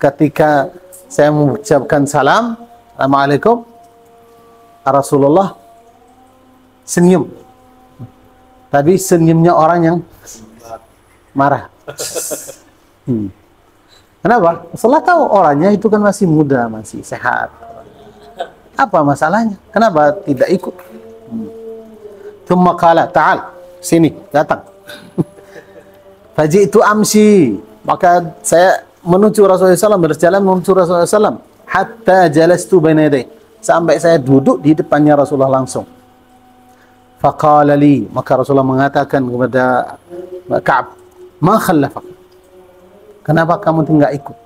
Ketika saya mengucapkan salam, Assalamualaikum, Rasulullah senyum. Tapi senyumnya orang yang marah. Kenapa? Rasulullah tahu orangnya itu kan masih muda, masih sehat. Apa masalahnya? Kenapa tidak ikut? Thumma qala, ta'al. Sini, datang. Faji'tu amsi. Maka saya menuju Rasulullah SAW, berjalan menuju Rasulullah SAW. Hatta jalastu baina yadayhi. Sampai saya duduk di depannya Rasulullah langsung. Faqala li. Maka Rasulullah mengatakan kepada Ka'ab, ma khallafak? Kenapa kamu tidak ikut?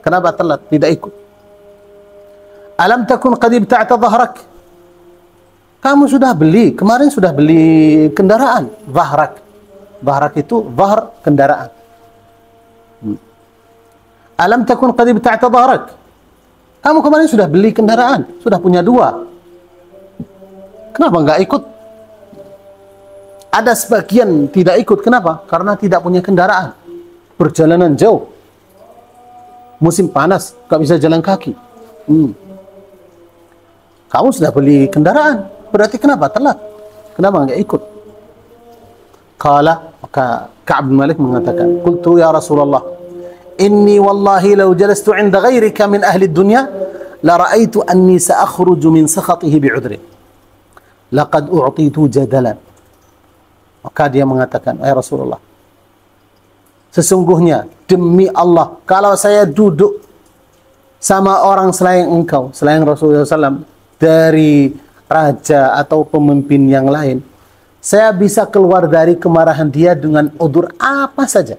Kenapa telat, tidak ikut? Alam takun qad ibta'ta dhahrak? Kamu sudah beli, kemarin sudah beli kendaraan, dhahrak. Dhahrak itu dhahr, kendaraan. Alam takun qad ibta'ta dhahrak? Kamu kemarin sudah beli kendaraan, sudah punya 2. Kenapa enggak ikut? Ada sebagian tidak ikut, kenapa? Karena tidak punya kendaraan. Perjalanan jauh. Musim panas, enggak bisa jalan kaki. Kamu sudah beli kendaraan, berarti kenapa telat? Kenapa enggak ikut? Qala, maka Ka'ab bin Malik mengatakan, qultu ya Rasulullah, inni wallahi law jalastu 'inda ghairika min ahli dunya la ra'aitu anni sa'akhruju min sakhatihi bi'udri. Laqad u'titu jadalan. Maka dia mengatakan, ya Rasulullah, sesungguhnya demi Allah, kalau saya duduk sama orang selain engkau, selain Rasulullah SAW, dari raja atau pemimpin yang lain, saya bisa keluar dari kemarahan dia dengan udzur apa saja.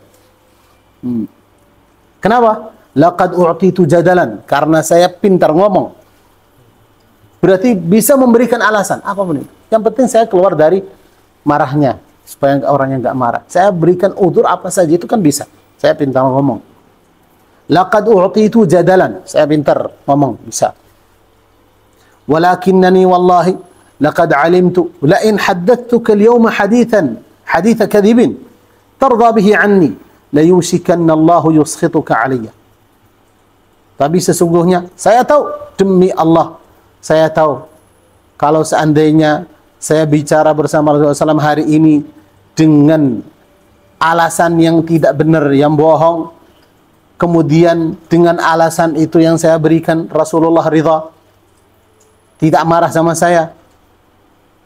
Kenapa? Laqad u'titu jadalan, karena saya pintar ngomong. Berarti bisa memberikan alasan apapun itu. Yang penting saya keluar dari marahnya, supaya orangnya enggak marah. Saya berikan udzur apa saja itu kan bisa. Saya pintar ngomong. Laqad u'titu jadalan, saya pintar ngomong, bisa. Walakinnani wallahi laqad alimtu la in haddathtuka al-yawma hadithan kadhibin tarda bihi anni la yushikanna Allah yuskhituka alayya. Tapi sesungguhnya saya tahu, demi Allah saya tahu, kalau seandainya saya bicara bersama Rasulullah SAW hari ini dengan alasan yang tidak benar, yang bohong, kemudian dengan alasan itu yang saya berikan Rasulullah ridha, tidak marah sama saya,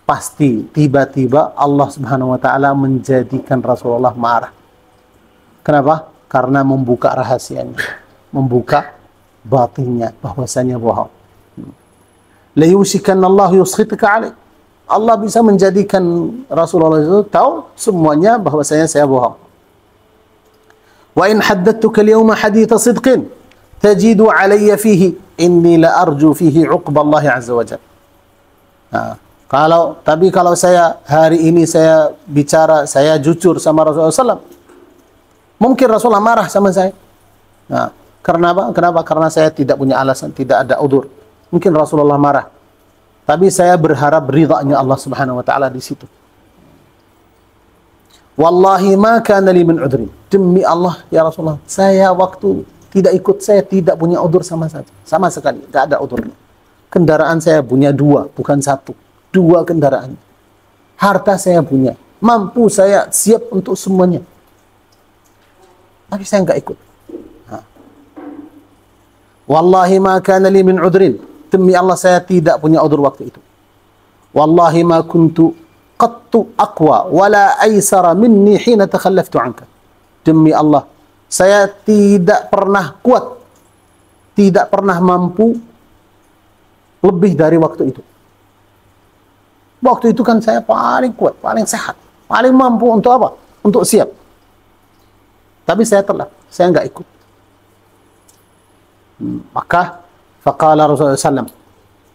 pasti tiba-tiba Allah Subhanahu wa taala menjadikan Rasulullah marah. Kenapa? Karena membuka rahasianya, membuka batinnya bahwasanya bohong. La yushikanna Allah yuskhituka alaih. Allah bisa menjadikan Rasulullah itu tahu semuanya bahwasanya saya bohong. Wa in haddathtuka al-yawma haditha sidqin tajidu alayya fihi inni la arju fihi 'uqba Allah azza wa jalla. Kalau saya hari ini saya bicara, saya jujur sama Rasulullah SAW, mungkin Rasulullah marah sama saya. Karena apa? Kenapa? Karena saya tidak punya alasan, tidak ada udzur. Mungkin Rasulullah marah. Tapi saya berharap ridhanya Allah Subhanahu wa taala di situ. Wallahi ma kana li min udhrin. Demi Allah ya Rasulullah, saya waktu tidak ikut, saya tidak punya udzur sama sekali, tidak ada udzurnya. Kendaraan saya punya 2, bukan 1, 2 kendaraan. harta saya punya, mampu, saya siap untuk semuanya. Tapi saya nggak ikut. Wallahi ma kana li min udrin. Demi Allah saya tidak punya udur waktu itu. Wallahi ma kuntu qattu aqwa wala aysara minni hina takhallaftu anka. Demi Allah, saya tidak pernah kuat, tidak pernah mampu lebih dari waktu itu. Waktu itu kan saya paling kuat, paling sehat, paling mampu untuk apa? Untuk siap. Tapi saya telat, saya nggak ikut. Maka faqala Rasulullah SAW,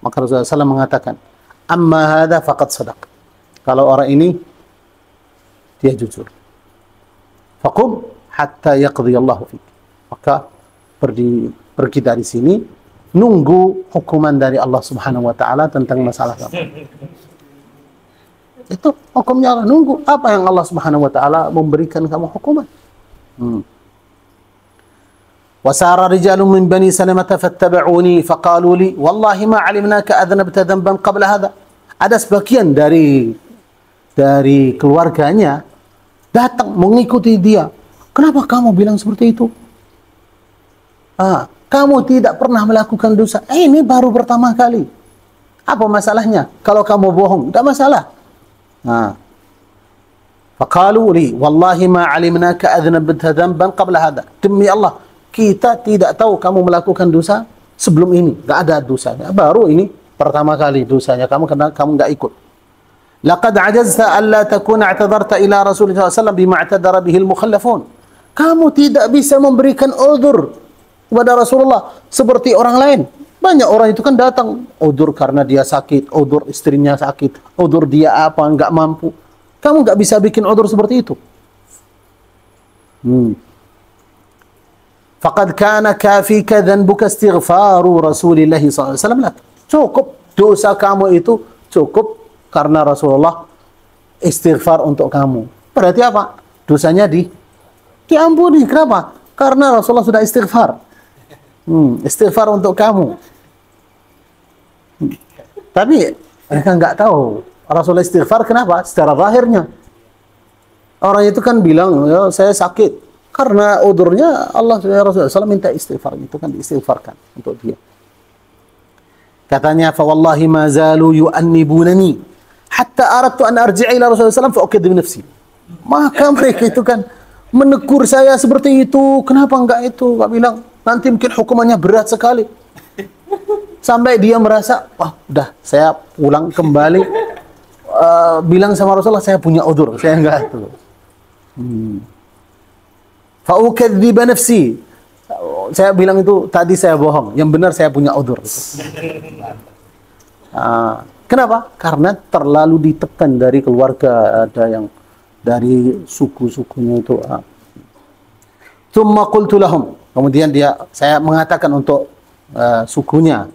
maka Rasulullah SAW mengatakan, amma hadha faqad sadaq. Kalau orang ini dia jujur. Faqum hatta yaqdi Allah fiik. Maka pergi dari sini, nunggu hukuman dari Allah Subhanahu wa taala tentang masalah kamu. Itu hukumnya Allah, nunggu apa yang Allah Subhanahu wa taala memberikan kamu hukuman. Wasara rijalun min bani Salamah fattaba'uni faqalu li wallahi ma 'alimnaka adhnabta dhanban qabla hadha. Ada sebagian dari keluarganya datang mengikuti dia. Kenapa kamu bilang seperti itu? Kamu tidak pernah melakukan dosa. Ini baru pertama kali. Apa masalahnya? Kalau kamu bohong, tidak masalah. Faqalu li wallahi ma 'alimnaka adhnabta dhanban qabla hadha. Demi Allah, kita tidak tahu kamu melakukan dosa sebelum ini. Tidak ada dosanya. Baru ini pertama kali dosanya kamu karena kamu tidak ikut. Laqad ajazta alla takuna i'tadarta ila Rasulullah SAW bima i'tadara bihi al-mukhallafun. Kamu tidak bisa memberikan udzur kepada Rasulullah seperti orang lain. Banyak orang itu kan datang udzur karena dia sakit, udzur istrinya sakit, udzur dia apa enggak mampu. Kamu enggak bisa bikin udzur seperti itu. Faqad kana kafika dhanbuka istighfaru Rasulillah sallallahu alaihi wasallam lak. Cukup dosa kamu itu cukup karena Rasulullah istighfar untuk kamu. Berarti apa? Dosanya diampuni. Kenapa? Karena Rasulullah sudah istighfar. Istighfar untuk kamu. Tapi mereka nggak tahu Rasulullah istighfar kenapa? Secara zahirnya. Orang itu kan bilang, ya, saya sakit. Karena udurnya Allah Rasulullah SAW minta istighfar, itu kan diistighfarkan untuk dia. Katanya, fa wallahi ma zalu yu'annibunani hatta aradtu an arji'a ila Rasulullah SAW fa uqiddu nafsi. Maka mereka itu kan menegur saya seperti itu. Kenapa enggak itu? Enggak bilang nanti mungkin hukumannya berat sekali. Sampai dia merasa, wah, udah saya pulang kembali bilang sama Rasulullah saya punya udzur, saya enggak itu. Fa'ukadziba nafsi. Saya bilang itu tadi saya bohong. Yang benar saya punya udzur. Kenapa? Karena terlalu ditekan dari keluarga, ada yang dari suku-sukunya itu. Tsumma qultu lahum. Kemudian saya mengatakan untuk sukunya.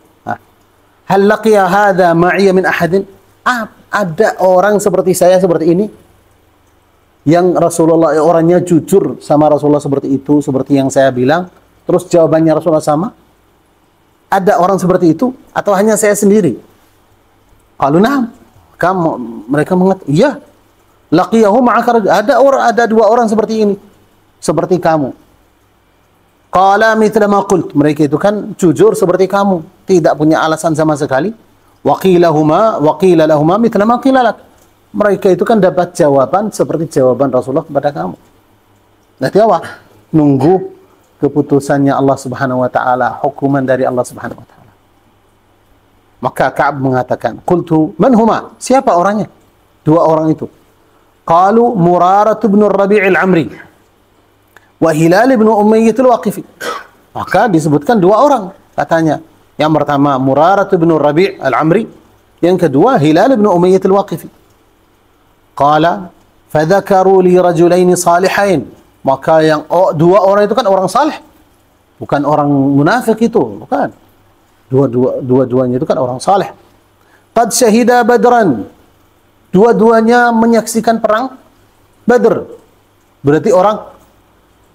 Hal laqiya hadza ma'iya min ahadin? Ada orang seperti saya seperti ini? Yang Rasulullah orangnya jujur sama Rasulullah seperti itu, seperti yang saya bilang, terus jawabannya Rasulullah sama? Ada orang seperti itu atau hanya saya sendiri? Qalu na'am. Mereka mengatakan, iya. Laqiyahu ma'aka ada dua orang seperti ini, seperti kamu. Qala mithla ma qult. Mereka itu kan jujur seperti kamu, tidak punya alasan sama sekali. Wa qila lahuma mithla ma qila lak. Mereka itu kan dapat jawaban seperti jawaban Rasulullah kepada kamu. Nanti apa? Nunggu keputusannya Allah Subhanahu wa taala, hukuman dari Allah Subhanahu wa taala. Maka Ka'ab mengatakan, "Qultu man huma?" Siapa orangnya? Dua orang itu. Qalu Murarah bin Rabi' al-Amri wa Hilal bin Umayyah al-Waqifi. Maka disebutkan dua orang katanya. Yang pertama Murarah bin Rabi' al-Amri, yang kedua Hilal bin Umayyah al-Waqifi. Qala fadzakaru li rajulaini salihain. Maka yang dua orang itu kan orang saleh, bukan orang munafik itu, bukan. Dua-duanya itu kan orang saleh. Qad syahida Badran. Dua-duanya menyaksikan perang Badr. Berarti orang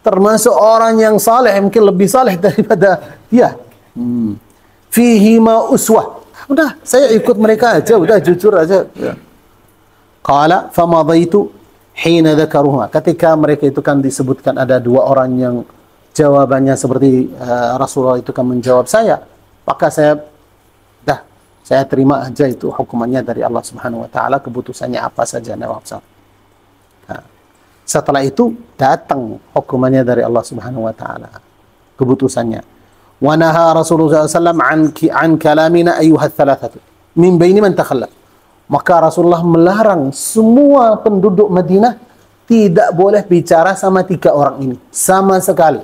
termasuk orang yang saleh, mungkin lebih saleh daripada dia. Fihi ma uswah. Udah, saya ikut mereka aja, udah jujur aja. Ya. Qala famadaitu hina dzakaruha. Ketika mereka itu kan disebutkan ada dua orang yang jawabannya seperti Rasulullah itu kan menjawab saya, maka saya terima aja itu hukumannya dari Allah Subhanahu wa taala, keputusannya apa saja Nah, setelah itu datang hukumannya dari Allah Subhanahu wa taala, keputusannya. Wa naha Rasulullah SAW an kalamina ayyuha thalathatu min baini man takhallaf. Maka Rasulullah melarang semua penduduk Madinah tidak boleh bicara sama tiga orang ini sama sekali.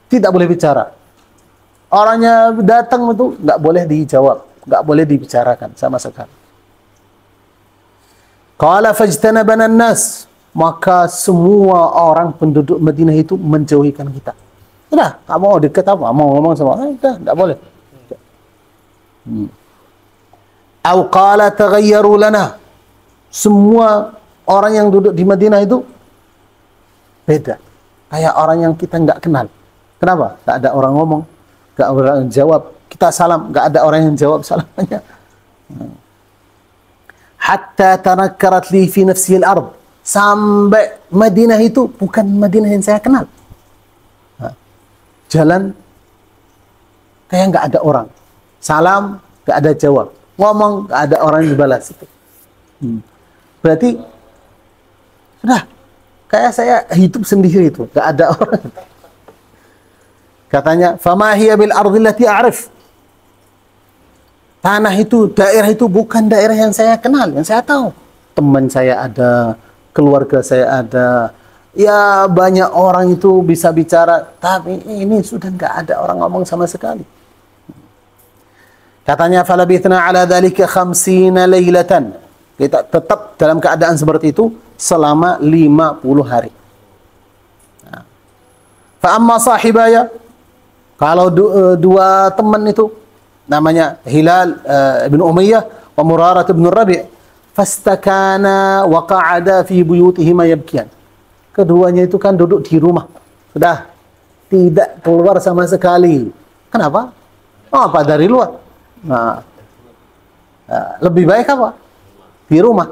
Tidak boleh bicara. Orangnya datang itu nggak boleh dijawab, nggak boleh dibicarakan sama sekali. Qala fajtanabana an-nas, maka semua orang penduduk Madinah itu menjauhikan kita. Sudah, nggak mau dekat apa, mau ngomong sama orang, nggak boleh. Au qala taghayyaru lana, semua orang yang duduk di Madinah itu beda, kayak orang yang kita nggak kenal. Kenapa? Nggak ada orang ngomong, nggak ada orang yang jawab. Kita salam, nggak ada orang yang jawab salamnya. Hatta tanakkarat li fi nafsi al-ard, sampai Madinah itu bukan Madinah yang saya kenal. Jalan kayak nggak ada orang, salam nggak ada jawab, ngomong nggak ada orang yang dibalas itu. Berarti sudah kayak saya hidup sendiri itu, nggak ada orang. Katanya, fama hiya bil ardi allati a'rif. Tanah itu, daerah itu bukan daerah yang saya kenal, yang saya tahu. Teman saya ada, keluarga saya ada, ya banyak orang itu bisa bicara, tapi ini sudah nggak ada orang ngomong sama sekali. Katanya, falabithna ala dhalika 50 laylatan. Kita tetap dalam keadaan seperti itu selama 50 hari. Fa amma sahibaya, kalau dua teman itu namanya Hilal bin Umayyah wa Murarah bin Rabi', fastakana wa qa'ada fi buyutihima yabkiyan. Keduanya itu kan duduk di rumah, sudah tidak keluar sama sekali. Kenapa? Oh, apa dari luar? Nah, lebih baik apa? Di rumah.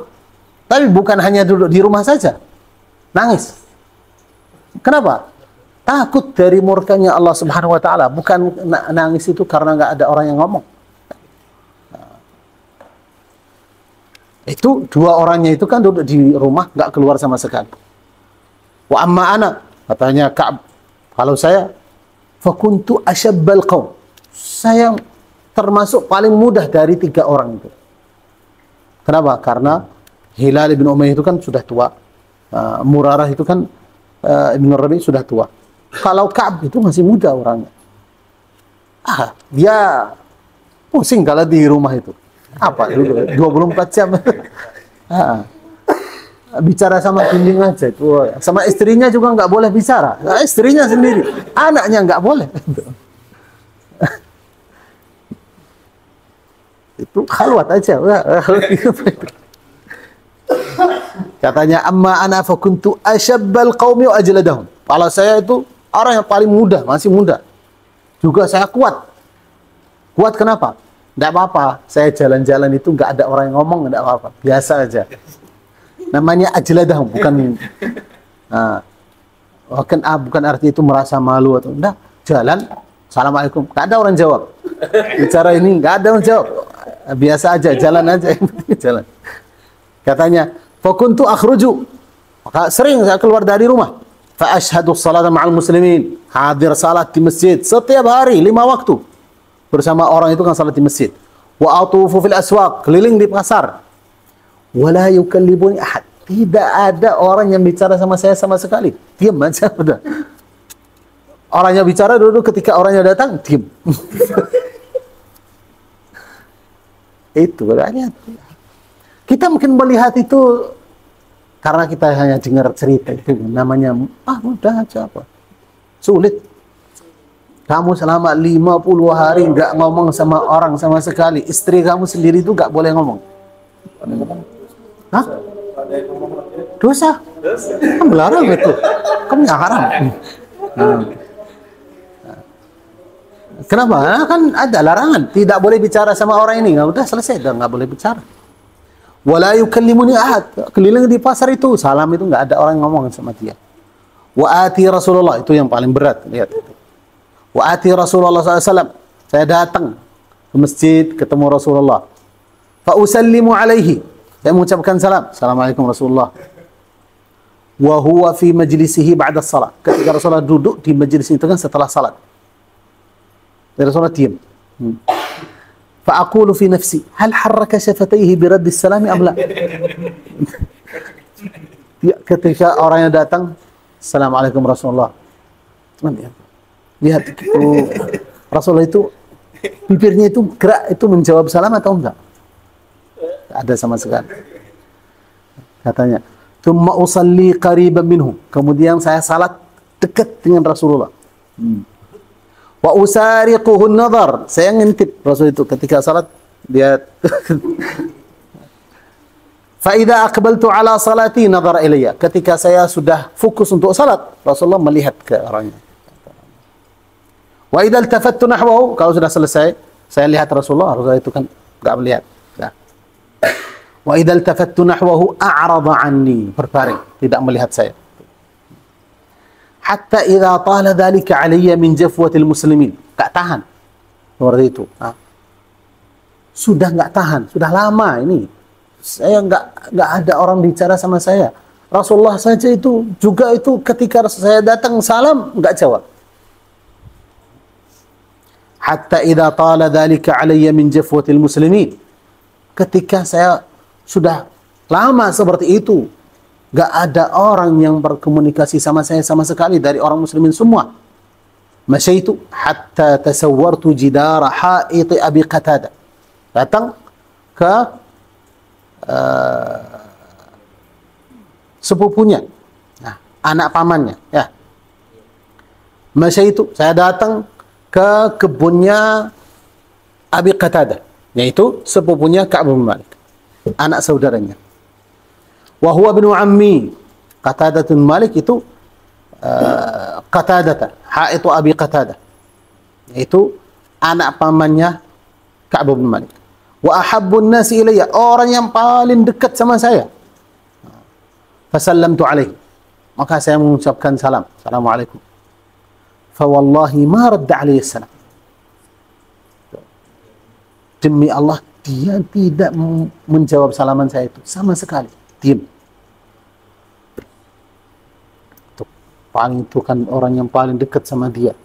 Tapi bukan hanya duduk di rumah saja, nangis. Kenapa? Takut dari murkanya Allah Subhanahu wa taala, bukan nangis itu karena nggak ada orang yang ngomong. Itu dua orangnya itu kan duduk di rumah nggak keluar sama sekali. Wa amma ana, katanya Ka'ab, kalau saya fakuntu asyabbal qaum. Saya termasuk paling mudah dari tiga orang itu. Kenapa? Karena Hilal bin Umayyah itu kan sudah tua. Murarah itu kan Ibn Rabi' sudah tua. Kalau Ka'ab itu masih muda orangnya. Dia pusing kalau di rumah itu. Apa? 24 jam. Bicara sama dinding aja. Sama istrinya juga nggak boleh bicara. Istrinya sendiri. Anaknya nggak boleh. Itu khalwat aja. Katanya, amma ana fakuntu asyabbal qaumi wa ajladahum. Kalau saya itu orang yang paling muda, masih muda. Juga saya kuat. Kuat kenapa? Tidak apa-apa. Saya jalan-jalan itu nggak ada orang yang ngomong, nggak apa-apa. Biasa aja. Namanya ajladahum, bukan bukan arti itu merasa malu atau enggak. Jalan, assalamualaikum. Nggak ada orang jawab. Bicara ini nggak ada orang jawab. Biasa aja, jalan aja. Jalan. Katanya, fakuntu akhruju. Maka sering saya keluar dari rumah. Fa asyhadu salata ma'al muslimin. Hadir salat di masjid setiap hari 5 waktu. Bersama orang itu kan salat di masjid. Wa atufu fil aswaq, keliling di pasar. Wala yukallibuni ahad. Tidak ada orang yang bicara sama saya sama sekali. Diam aja udah. Orangnya bicara dulu, ketika orangnya datang diam. Itu berarti kita mungkin melihat itu karena kita hanya dengar cerita itu, namanya mudah aja apa. Sulit. Kamu selama 50 hari nggak ngomong sama orang sama sekali. Istri kamu sendiri itu nggak boleh ngomong. Hah? Dosa. Kan melarang itu. Kamu nggak haram. Kenapa? Kan ada larangan. Tidak boleh bicara sama orang ini. Nggak, udah selesai. Udah nggak boleh bicara. Wala yukallimuni ahad. Keliling di pasar itu, salam itu nggak ada orang ngomong sama dia. Wa ati Rasulullah, itu yang paling berat. Lihat itu. Wa ati Rasulullah SAW. Saya datang ke masjid, ketemu Rasulullah. Fa usallimu alaihi. Saya mengucapkan salam. Assalamualaikum Rasulullah. Wa huwa fi majlisihi ba'da salat. Ketika Rasulullah duduk di majlis itu kan setelah salat. Rasulullah diam. Fa aqulu fi nafsi, hal harraka syafatayhi bi raddi salami am la? Ya, ketika orang yang datang, Assalamualaikum Rasulullah. Lihat itu, Rasulullah itu bibirnya itu gerak itu menjawab salam atau enggak? Tidak ada sama sekali. Katanya, "Tsumma usalli qariban minhu." Kemudian saya salat dekat dengan Rasulullah. Wa usariquhu an-nadhar. Saya ngintip Rasul itu ketika salat dia fa idza aqbaltu ala salati nadhara ilayya. Ketika saya sudah fokus untuk salat, Rasulullah melihat ke orangnya. Wa idza iltafattu nahwahu, kalau sudah selesai, saya lihat Rasulullah itu kan enggak melihat. Nah. Wa idza iltafattu nahwahu a'rada anni, berpaling, tidak melihat saya. Hatta idza tala dzalika alayya min jafwatil muslimin. Enggak tahan. Seperti itu. Nah. Sudah enggak tahan, sudah lama ini. Saya enggak ada orang bicara sama saya. Rasulullah saja itu juga itu ketika saya datang salam enggak jawab. Hatta idza tala dzalika alayya min jafwatil muslimin. Ketika saya sudah lama seperti itu, gak ada orang yang berkomunikasi sama saya sama sekali dari orang muslimin semua. Masyaitu hatta tasawwartu jidara ha'iti Abi Qatadah. Datang ke sepupunya, nah, anak pamannya. Ya. Masyaitu, saya datang ke kebunnya Abi Qatadah, yaitu sepupunya Ka'ab bin Malik, anak saudaranya. Wa huwa bin ammi Qatadah bin Malik itu Qatadah, haitu Abi Qatadah, yaitu anak pamannya Ka'ab bin Malik. Wa ahabbun nasi ilayya, orang yang paling dekat sama saya. Fasallamtu alaihi, maka saya mengucapkan salam, assalamualaikum. Fa wallahi ma radda alaihi salam. Demi Allah, dia tidak menjawab salaman saya itu sama sekali. Diam. Paling itu kan orang yang paling dekat sama dia.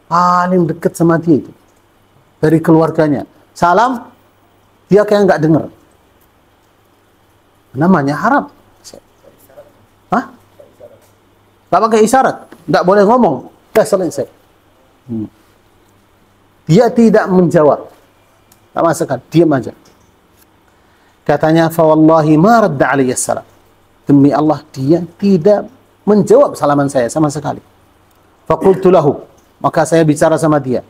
Paling dekat sama dia itu. Dari keluarganya. Salam, dia kayak nggak dengar. Namanya haram. Hah? Nggak pakai isyarat. Nggak boleh ngomong. Sudah selesai. Dia tidak menjawab. Tak masakan, diam aja. Katanya, fa wallahi ma radda alayhi salam. Demi Allah, dia tidak menjawab salaman saya sama sekali. Fa qultu lahu, maka saya bicara sama dia.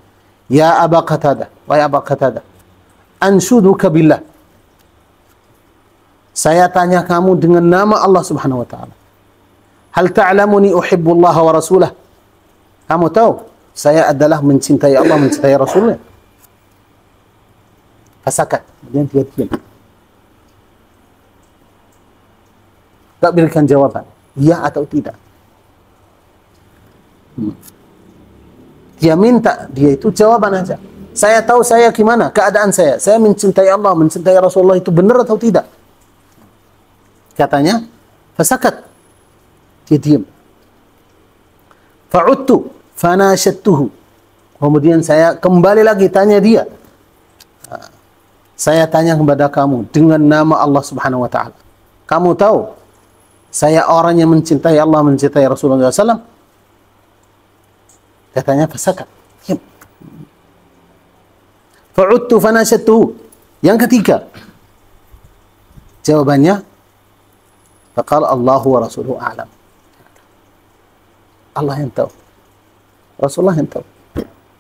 Ya Aba Qatadah, wahai Aba Qatadah, anshuduka billah. Saya tanya kamu dengan nama Allah Subhanahu wa taala. Hal ta'lamuni uhibbullaha wa rasulah? Kamu tahu saya adalah mencintai Allah, mencintai Rasulnya. Fasakat, kemudian dia diam. Tak berikan jawaban, ya atau tidak. Dia minta, dia itu jawaban aja. Saya tahu saya gimana, keadaan saya. Saya mencintai Allah, mencintai Rasulullah itu benar atau tidak? Katanya, fasakat. Dia diam. Fa'udtu, fanashadtuhu. Kemudian saya kembali lagi tanya dia. Saya tanya kepada kamu dengan nama Allah Subhanahu wa taala. Kamu tahu saya orang yang mencintai Allah, mencintai Rasulullah SAW? Katanya fasakat. Diam. Fa'udtu fanashadtuhu. Yang ketiga. Jawabannya, faqala Allahu wa rasuluhu a'lam. Allah yang tahu. Rasulullah yang tahu.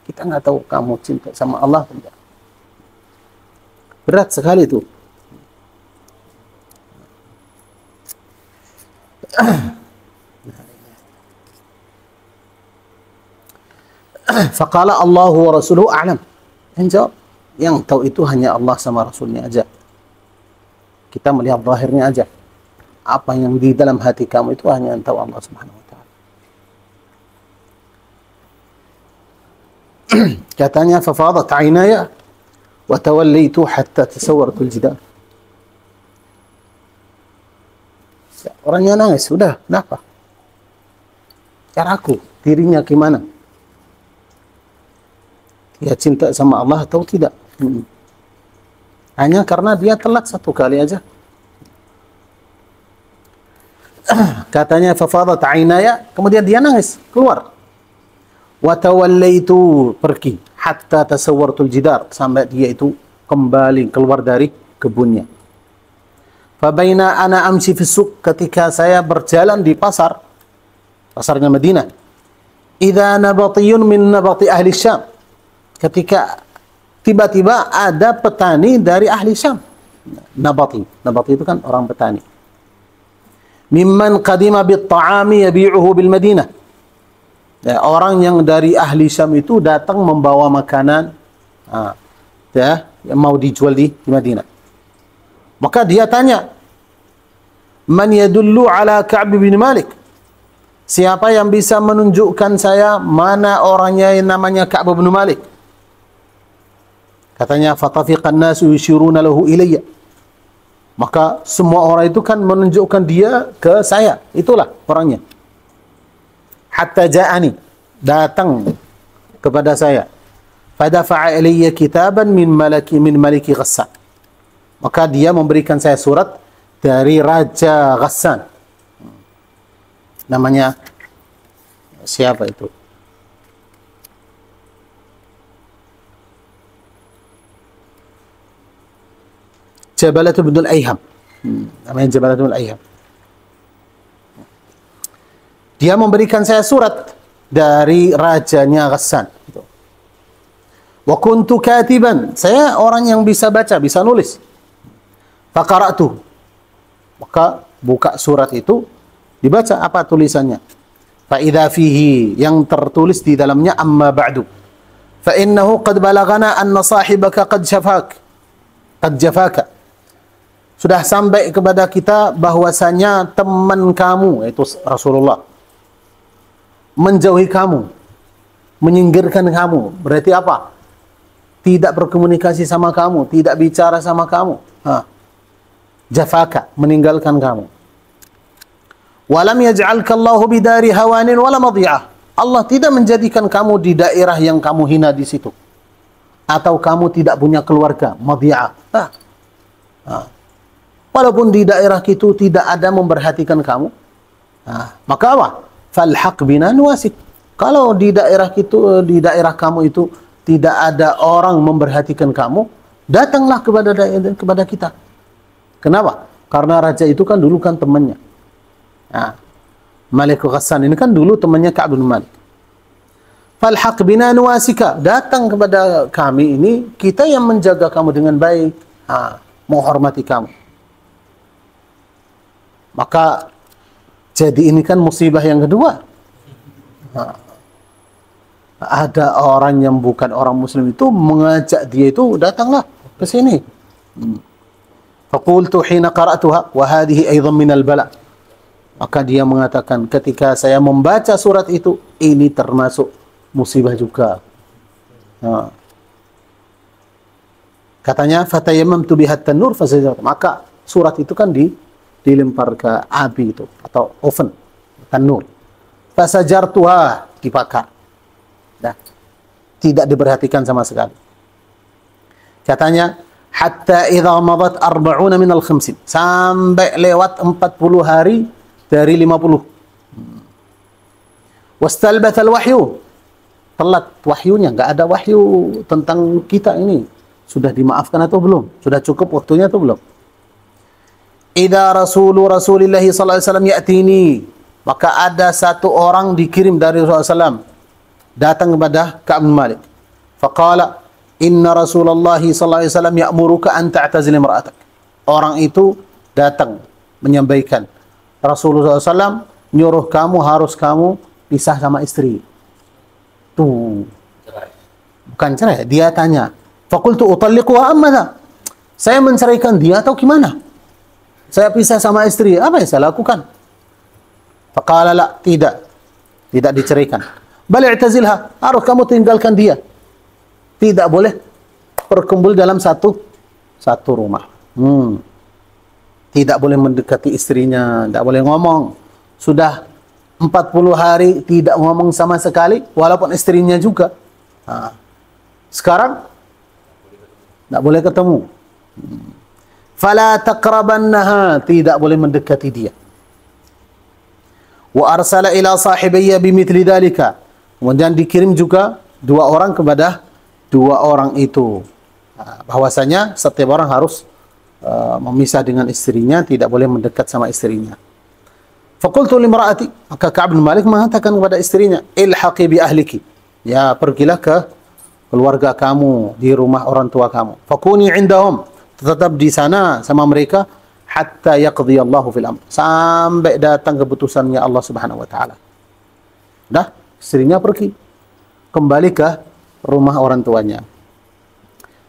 Kita nggak tahu kamu cinta sama Allah atau tidak. Berat sekali itu. Faqala Allahu wa rasuluhu a'lam. Yang jawab, yang tahu itu hanya Allah sama Rasulnya aja. Kita melihat zahirnya aja. Apa yang di dalam hati kamu itu hanya yang tahu Allah Subhanahu wa taala. Katanya fafadat aynaya wa tawallaitu hatta tasawwartu al-jidar. Orangnya nangis, sudah, kenapa? Caraku, dirinya gimana? Dia cinta sama Allah atau tidak? Hanya karena dia telat satu kali aja. Katanya fafadat aynaya, kemudian dia nangis, keluar. Wa tawallaitu, pergi, hatta tasawwartul jidar, sampai dia itu kembali keluar dari kebunnya. Fabaina ana amsi fi suq, ketika saya berjalan di pasarnya Madinah. Idza nabatiyun min nabati ahli Syam, ketika tiba-tiba ada petani dari ahli Syam. Nabati itu kan orang petani. Mimman qadima bit ta'ami yabi'uhu bil Madinah. Ya, orang yang dari ahli Syam itu datang membawa makanan yang mau dijual di Madinah. Maka dia tanya, man yadullu ala Ka'b bin Malik? Siapa yang bisa menunjukkan saya mana orangnya yang namanya Ka'b bin Malik? Katanya, fatafiqan nasu yushiruna lahu ilayya. Maka semua orang itu kan menunjukkan dia ke saya. Itulah orangnya. Hatta ja'ani, datang kepada saya. Fadafa'a ilayya kitaban min maliki Ghassan. Maka dia memberikan saya surat dari Raja Ghassan. Namanya siapa itu? Jabalat bin al-Ayham. Namanya Jabalat bin al-Ayham. Dia memberikan saya surat dari rajanya Ghassan. Wa kuntu katiban. Saya orang yang bisa baca, bisa nulis. Faqara'tu. Maka buka surat itu, dibaca apa tulisannya. Fa idza fihi, yang tertulis di dalamnya, amma ba'du. Fa innahu qad balagana anna sahibaka qad jafaka. Sudah sampai kepada kita bahwasanya teman kamu, yaitu Rasulullah, menjauhi kamu, menyingkirkan kamu. Berarti apa? Tidak berkomunikasi sama kamu, tidak bicara sama kamu. Jafaka, meninggalkan kamu. Walam yaj'alka Allahu bidari hawanin wala madhi'ah. Allah tidak menjadikan kamu di daerah yang kamu hina di situ. Atau kamu tidak punya keluarga, madhi'ah. Walaupun di daerah itu tidak ada memperhatikan kamu. Maka apa? Falhaq bina nuwasik. Kalau di daerah itu, di daerah kamu itu tidak ada orang memperhatikan kamu, datanglah kepada kita. Kenapa? Karena raja itu kan dulu kan temannya. Malik Ghassan ini kan dulu temannya Ka'b bin Malik. Falhaq bina nuwasika, datang kepada kami ini, kita yang menjaga kamu dengan baik, menghormati kamu. Maka jadi ini kan musibah yang kedua. Ada orang yang bukan orang muslim itu mengajak dia itu, datanglah ke sini. Faqultu hina qara'tuha wa hadhihi aidan min al-bala. Maka dia mengatakan, ketika saya membaca surat itu, ini termasuk musibah juga. Katanya, fatayammamtu bihat tanur fasajarat. Maka surat itu kan dilempar ke api itu, atau oven, tanur. Fasajartuha, dibakar. Tidak diperhatikan sama sekali. Katanya, hatta idza madat 40 min al-50, sampai lewat 40 hari dari 50. Wastalbat al-wahyu, telat wahyunya, enggak ada wahyu tentang kita ini. Sudah dimaafkan atau belum? Sudah cukup waktunya atau belum? Idza Rasulullah sallallahu alaihi wasallam ya'tini, maka ada satu orang dikirim dari Rasulullah SAW, datang kepada Ka'b bin Malik. Faqala, inna Rasulullah sallallahu alaihi wasallam ya'muruka an ta'tazil imra'atak. Orang itu datang menyampaikan, Rasulullah SAW nyuruh kamu, harus kamu pisah sama istri. Tuh. Bukan cerai, dia tanya. Faqultu utalliquha am madza? Saya menceraikan dia atau gimana? Saya pisah sama istri. Apa yang saya lakukan? Faqala la, tidak. Tidak diceraikan. Bal i'tazilha, harus kamu tinggalkan dia. Tidak boleh berkumpul dalam satu rumah. Tidak boleh mendekati istrinya, tidak boleh ngomong. Sudah 40 hari tidak ngomong sama sekali, walaupun istrinya juga. Sekarang tidak boleh ketemu. Fala taqrabannaha, tidak boleh mendekati dia. Wa arsala ila sahibiyya bimithli dzalika. Kemudian dikirim juga 2 orang kepada 2 orang itu. Bahwasanya setiap orang harus memisah dengan istrinya, tidak boleh mendekat sama istrinya. Faqultu limra'ati, maka Ka'ab bin Malik mengatakan kepada istrinya, ilhaqi bi ahliki. Ya, pergilah ke keluarga kamu, di rumah orang tua kamu. Fakuni indahum, tetap di sana sama mereka hatta yaqdi Allahu fil amr, sampai datang keputusannya Allah Subhanahu wa taala. Dah, istrinya pergi kembali ke rumah orang tuanya.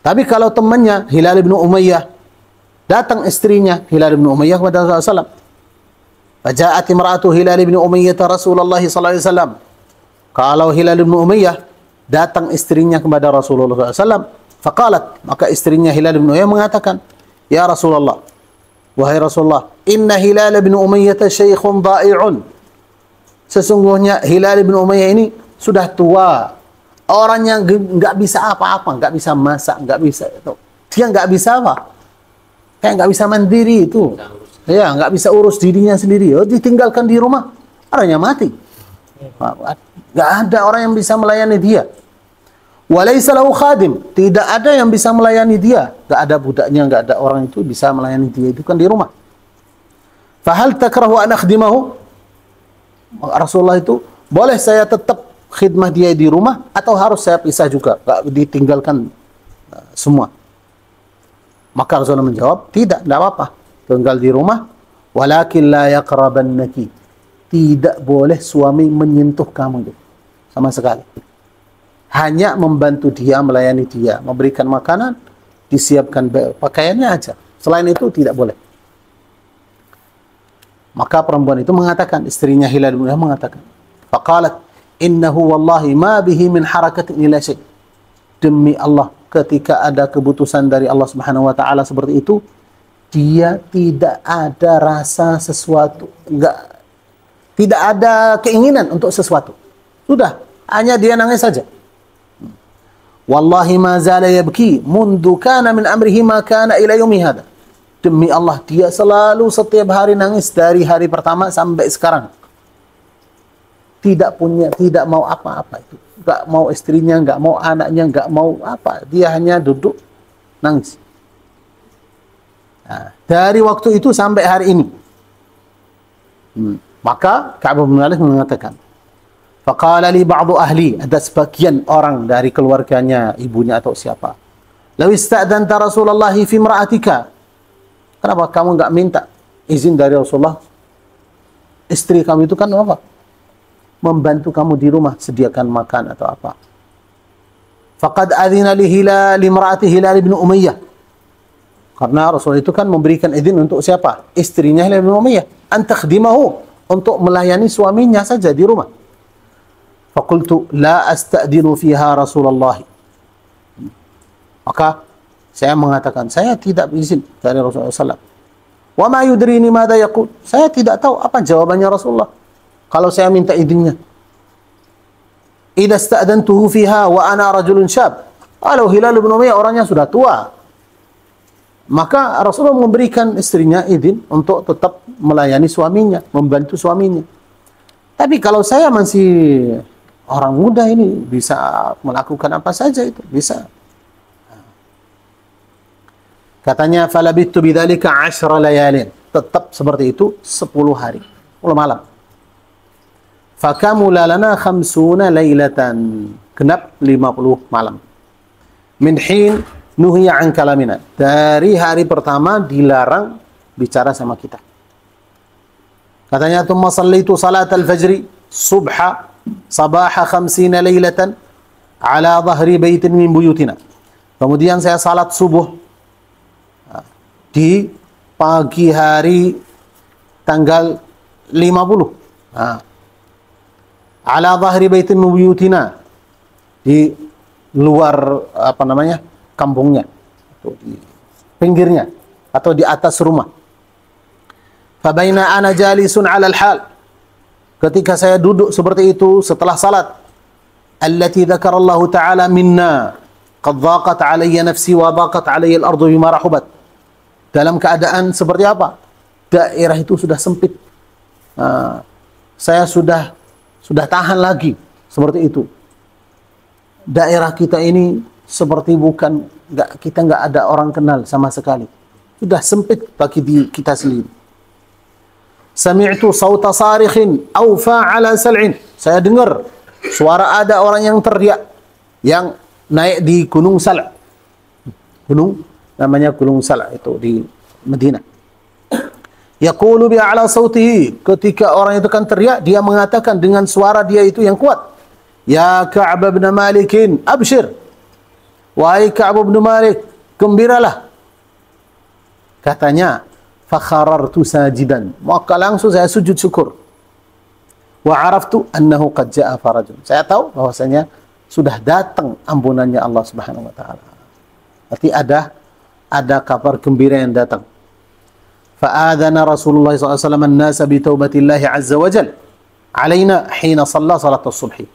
Tapi kalau temannya Hilal bin Umayyah, datang istrinya Hilal bin Umayyah kepada Rasulullah. Faja'at imra'atu Hilal bin Umayyah Rasulullah sallallahu alaihi wasallam. Kalau Hilal bin Umayyah, datang istrinya kepada Rasulullah SAW. Faqalat, maka istrinya Hilal bin Umayyah mengatakan, ya Rasulullah, wahai Rasulullah, inna Hilal bin Umayyah syaikhun dha'i'un. Sesungguhnya Hilal bin Umayyah ini sudah tua, orang yang nggak bisa apa-apa, nggak bisa masak, nggak bisa itu. Dia nggak bisa apa? Kayak nggak bisa mandiri itu. Ya, nggak bisa urus dirinya sendiri. Oh, ditinggalkan di rumah, orangnya mati. Nggak ada orang yang bisa melayani dia. Walaysa lahu khadim, tidak ada yang bisa melayani dia. Nggak ada budaknya, nggak ada orang itu bisa melayani dia. Itu kan di rumah. Fahal takrahu an akhdimahu? Rasulullah itu, boleh saya tetap khidmah dia di rumah atau harus saya pisah juga, nggak ditinggalkan semua? Maka Rasulullah menjawab, tidak apa-apa, tinggal di rumah. Walakin la yaqrabannaki, tidak boleh suami menyentuh kamu itu sama sekali. Hanya membantu dia, melayani dia, memberikan makanan, disiapkan pakaiannya aja. Selain itu tidak boleh. Maka perempuan itu mengatakan, istrinya Hilal bin Umayyah mengatakan, faqalat innahu wallahi ma bihi min harakatin ila syai'. Demi Allah, ketika ada keputusan dari Allah Subhanahu wa taala seperti itu, dia tidak ada rasa sesuatu, tidak ada keinginan untuk sesuatu. Sudah, hanya dia nangis saja. Wallahi ma zala yabki mundu kana min amrihi ma kana ila yaumi hadha. Demi Allah, dia selalu setiap hari nangis dari hari pertama sampai sekarang. Tidak mau apa-apa itu. Enggak mau istrinya, enggak mau anaknya, enggak mau apa. Dia hanya duduk nangis. Nah, dari waktu itu sampai hari ini. Maka Ka'ab bin Malik mengatakan, faqala li ba'du ahli, ada sebagian orang dari keluarganya, ibunya atau siapa, law ista'danta Rasulullah fi imra'atika, kenapa kamu enggak minta izin dari Rasulullah? Istri kamu itu kan apa? Membantu kamu di rumah, sediakan makan atau apa. Faqad adzina li Hilal imra'ati Hilal bin Umayyah. Karena Rasul itu kan memberikan izin untuk siapa? Istrinya Hilal bin Umayyah, an takhdimahu, untuk melayani suaminya saja di rumah. Faqultu la asta'dinu fiha Rasulullah. Maka saya mengatakan, saya tidak izin dari Rasulullah SAW. Wa ma yudrini madza yaqul. Saya tidak tahu apa jawabannya Rasulullah kalau saya minta izinnya. Idza sta'dantuhu fiha wa ana rajulun syab. Kalau Hilal bin Umayyah orangnya sudah tua, maka Rasulullah memberikan istrinya izin untuk tetap melayani suaminya, membantu suaminya. Tapi kalau saya masih orang muda ini, bisa melakukan apa saja itu, bisa. Katanya, falabittu bidzalika 10 layalin. Tetap seperti itu 10 hari, 10 malam. Fakamula lana 50 lailatan. Genap 50 malam. Min hin nuhiya an kalamina. Dari hari pertama dilarang bicara sama kita. Katanya, thumma sallaitu salat al-fajri subha sabaha 50 lailatan ala dhahri baitin min buyutina. Kemudian saya salat subuh di pagi hari tanggal 50. Ala dhahri baitin min buyutina, di luar kampungnya, atau di pinggirnya, atau di atas rumah. Fabaina ana jalisun 'ala al-hal, ketika saya duduk seperti itu setelah salat, allati dzakarallahu ta'ala minna qad dhaqat 'alayya nafsi wa dhaqat 'alayya al-ardu bima rahubat. Dalam keadaan seperti apa? Daerah itu sudah sempit. Saya sudah tahan lagi seperti itu. Daerah kita ini seperti kita nggak ada orang kenal sama sekali. Sudah sempit bagi kita sendiri. Sami'tu sauta sarikhin awfa ala sal'in. Saya dengar suara ada orang yang teriak, yang naik di Gunung Sal'. Gunung namanya Gunung Sal' itu di Madinah. Yaqulu bi'ala sautihi, ketika orang itu kan teriak, dia mengatakan dengan suara dia itu yang kuat, ya Ka'ab bin Malikin abshir, wahai Ka'ab bin Malik, gembiralah. Katanya, fakharartu sajidan, maka langsung saya sujud syukur. Wa araftu annahu qad ja'a farajun, saya tahu bahwasanya sudah datang ampunannya Allah Subhanahu wa taala. Berarti ada kabar gembira yang datang. Fa'adhana Rasulullah SAW an-nasa bi taubatillahi azza wa jal alaina hina shalla salat as-subhi.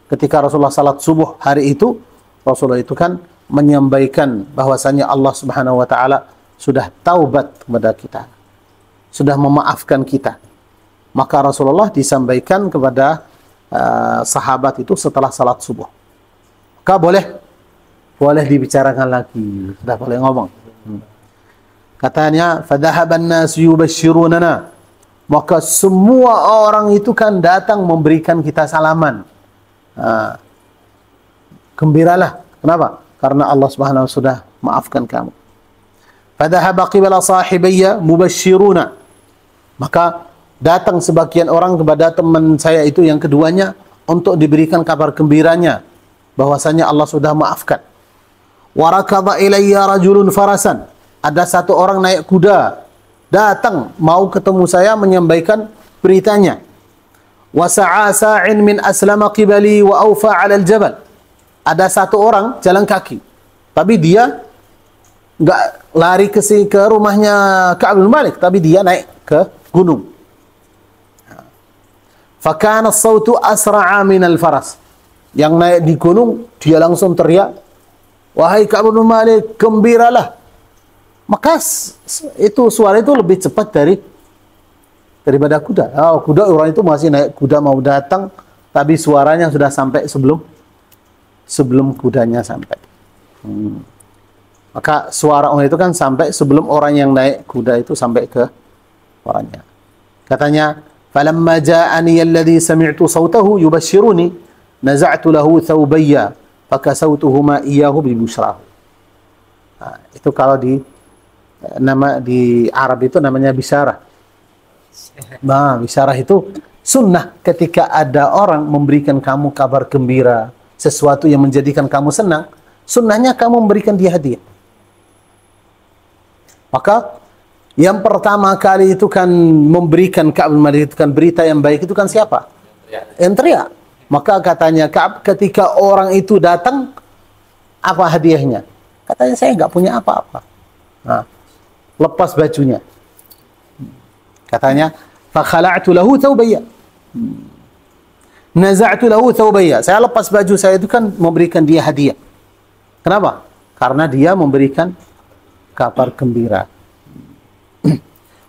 Ketika Rasulullah salat subuh hari itu, Rasulullah itu kan menyampaikan bahwasanya Allah Subhanahu wa taala sudah taubat kepada kita, sudah memaafkan kita. Maka Rasulullah disampaikan kepada sahabat itu setelah salat subuh. Maka boleh dibicarakan lagi, sudah boleh ngomong. Katanya, fadhahaban nas yubashshirunana, maka semua orang itu kan datang memberikan kita salaman. Gembiralah. Kenapa? Karena Allah Subhanahu sudah maafkan kamu. Fadhahaba qibala sahibayya mubashshiruna, maka datang sebagian orang kepada teman saya itu yang keduanya untuk diberikan kabar gembiranya bahwasanya Allah sudah maafkan. Warakadha ilayya rajulun farasan, ada satu orang naik kuda datang mau ketemu saya menyampaikan beritanya. Wasa'a sa'in min aslama qibali wa awfa 'ala al-jabal, ada satu orang jalan kaki, tapi dia nggak lari ke rumahnya Ka'ab bin Malik, tapi dia naik ke gunung. Fakana as-sautu asra'a min al-faras, yang naik di gunung dia langsung teriak, wahai Ka'ab bin Malik, gembiralah. Maka itu suara itu lebih cepat daripada kuda. Kuda orang itu masih naik kuda mau datang, tapi suaranya sudah sampai sebelum kudanya sampai. Maka suara orang itu kan sampai sebelum orang yang naik kuda itu sampai ke orangnya. Katanya, falamma ja'ani alladhi sami'tu sautahu yubashshiruni naza'tu lahu thawbayya fakasawtuhuma iyyahu bibushrahu. Itu kalau di Arab itu namanya bisyarah. Bisyarah itu sunnah, ketika ada orang memberikan kamu kabar gembira, sesuatu yang menjadikan kamu senang, sunnahnya kamu memberikan dia hadiah. Maka yang pertama kali itu kan memberikan Ka'ab bin Malik itu kan berita yang baik itu kan siapa? Yang teriak. Maka katanya Ka'ab, ketika orang itu datang, apa hadiahnya? Katanya, saya nggak punya apa-apa. Lepas bajunya. Katanya, fakhala'tu lahu thawbayya, naza'tu lahu thawbayya, saya lepas baju saya itu kan memberikan dia hadiah. Kenapa? Karena dia memberikan kabar gembira.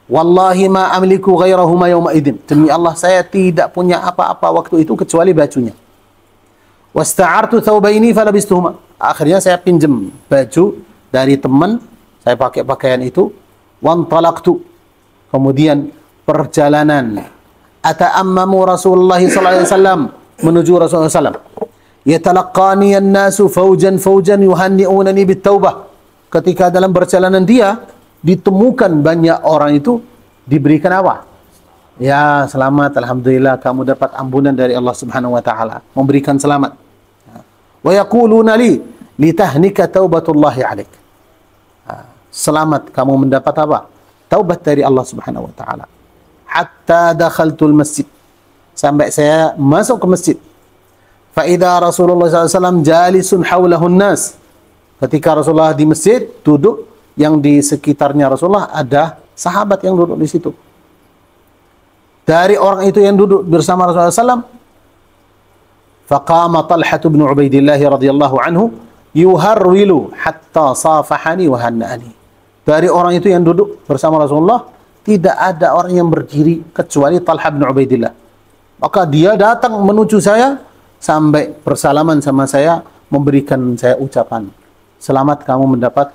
Wallahi ma amliku ghairahuma yawma idin, demi Allah saya tidak punya apa-apa waktu itu kecuali bajunya. Wasta'artu thawbaini falabistuhuma, akhirnya saya pinjam baju dari teman, saya pakai pakaian itu. Wantalaqtu, kemudian perjalanan. Ata'ammamu Rasulullah sallallahu alaihi wasallam, menuju Rasulullah sallallahu alaihi wasallam. Yatalaqqani an-nasu faujan yuhanni'unani bit-taubah. Ketika dalam perjalanan dia ditemukan banyak orang itu diberikan apa? Ya, selamat, alhamdulillah kamu dapat ampunan dari Allah Subhanahu wa taala, memberikan selamat. Wa yaquluna li litahnika taubatullahi 'alaik. Selamat, kamu mendapat apa? taubat dari Allah Subhanahu wa taala. Hatta dakhaltul masjid, sampai saya masuk ke masjid. Fa idza Rasulullah SAW jalisun haulahun nas. Ketika Rasulullah di masjid duduk, yang di sekitarnya Rasulullah ada sahabat yang duduk di situ. Dari orang itu yang duduk bersama Rasulullah SAW, faqama Talhah bin Ubaidillah radhiyallahu anhu yuharwilu hatta safahani wa hannani. Dari orang itu yang duduk bersama Rasulullah, tidak ada orang yang berdiri kecuali Talhah bin Ubaidillah. Maka dia datang menuju saya sampai bersalaman sama saya, memberikan saya ucapan, selamat kamu mendapat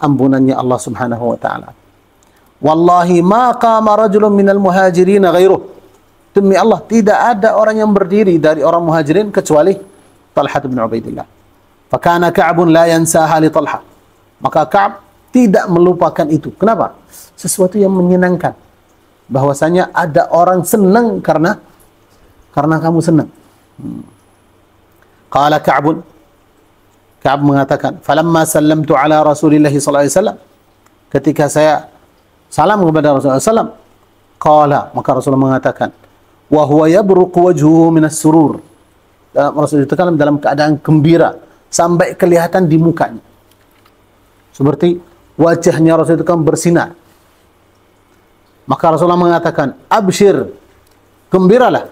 ampunannya Allah Subhanahu wa taala. Wallahi ma qama rajulun minal muhajirin ghairuh. Demi Allah, tidak ada orang yang berdiri dari orang muhajirin kecuali Talhah bin Ubaidillah. Fakana Ka'bun la yansaha li Talhah. Maka Ka'b tidak melupakan itu. Kenapa? Sesuatu yang menyenangkan. Bahwasanya ada orang senang karena kamu senang. Qala Ka'bun, Ka'b mengatakan, falamma sallamtu ala Rasulillah sallallahu alaihi wasallam, ketika saya salam kepada Rasulullah SAW, qala, maka Rasulullah mengatakan, wa huwa yabruqu wajhuhu minas surur. Rasulullah itu kan dalam keadaan gembira sampai kelihatan di mukanya. Seperti wajahnya Rasulullah itu kan bersinar. Maka Rasulullah mengatakan, abshir, gembiralah,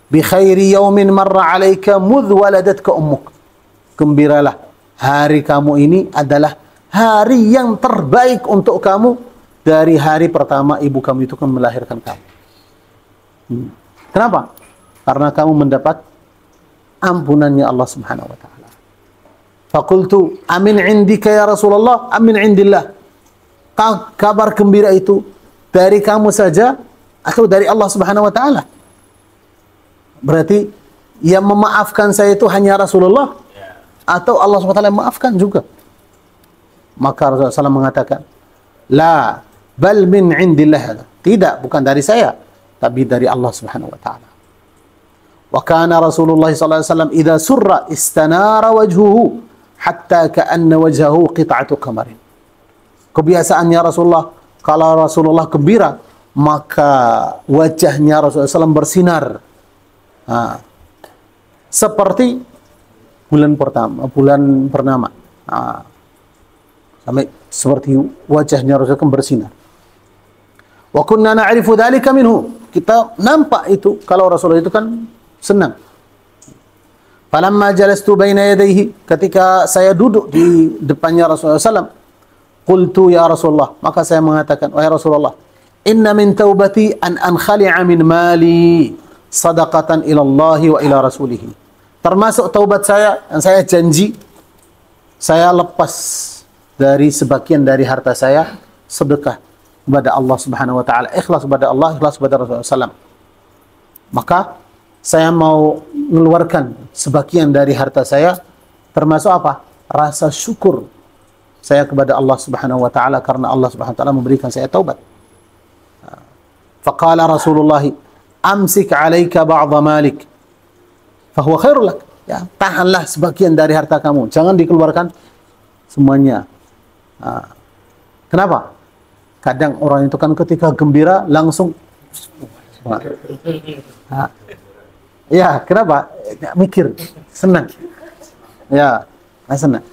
bi khairi yaumin marra alaika mudh waladatka ummuk. Gembiralah, hari kamu ini adalah hari yang terbaik untuk kamu dari hari pertama ibu kamu itu kan melahirkan kamu. Kenapa? Karena kamu mendapat ampunannya Allah Subhanahu wa taala. Faqultu amin indika ya Rasulullah amin indillah. Kabar gembira itu dari kamu saja atau dari Allah Subhanahu wa taala? Berarti yang memaafkan saya itu hanya Rasulullah atau Allah Subhanahu wa taala memaafkan juga? Maka Rasulullah SAW mengatakan, la bal min indillah. Tidak, bukan dari saya, tapi dari Allah Subhanahu wa taala. Wa kana Rasulullah sallallahu alaihi wasallam idza surra istanara wajhuhu hatta ka'anna wajhahu qit'atu qamarin. Kebiasaannya Rasulullah, kalau Rasulullah gembira, maka wajahnya Rasulullah SAW bersinar. Seperti bulan purnama. Sampai seperti wajahnya Rasulullah bersinar. Wa kunna na'rifu dzalika minhu. Kita nampak itu kalau Rasulullah itu kan senang. Falamma jalastu baina yadayhi, ketika saya duduk di depannya Rasulullah SAW, qultu ya Rasulullah, maka saya mengatakan, wahai Rasulullah, inna min taubati an ankhali'a min mali sadaqatan ila Allah wa ila rasulih. Termasuk taubat saya, yang saya janji, saya lepas dari sebagian dari harta saya sedekah kepada Allah Subhanahu wa taala, ikhlas kepada Allah, ikhlas kepada Rasulullah SAW. Maka saya mau mengeluarkan sebagian dari harta saya, termasuk apa? Rasa syukur saya kepada Allah Subhanahu wa taala karena Allah Subhanahu wa taala memberikan saya taubat. Faqala Rasulullah, amsik 'alaika ba'dha malik fahuwa khairul lak. Ya, tahanlah sebagian dari harta kamu, jangan dikeluarkan semuanya. Kenapa? Kadang orang itu kan ketika gembira langsung ya, kenapa? Mikir, senang. Ya, senang.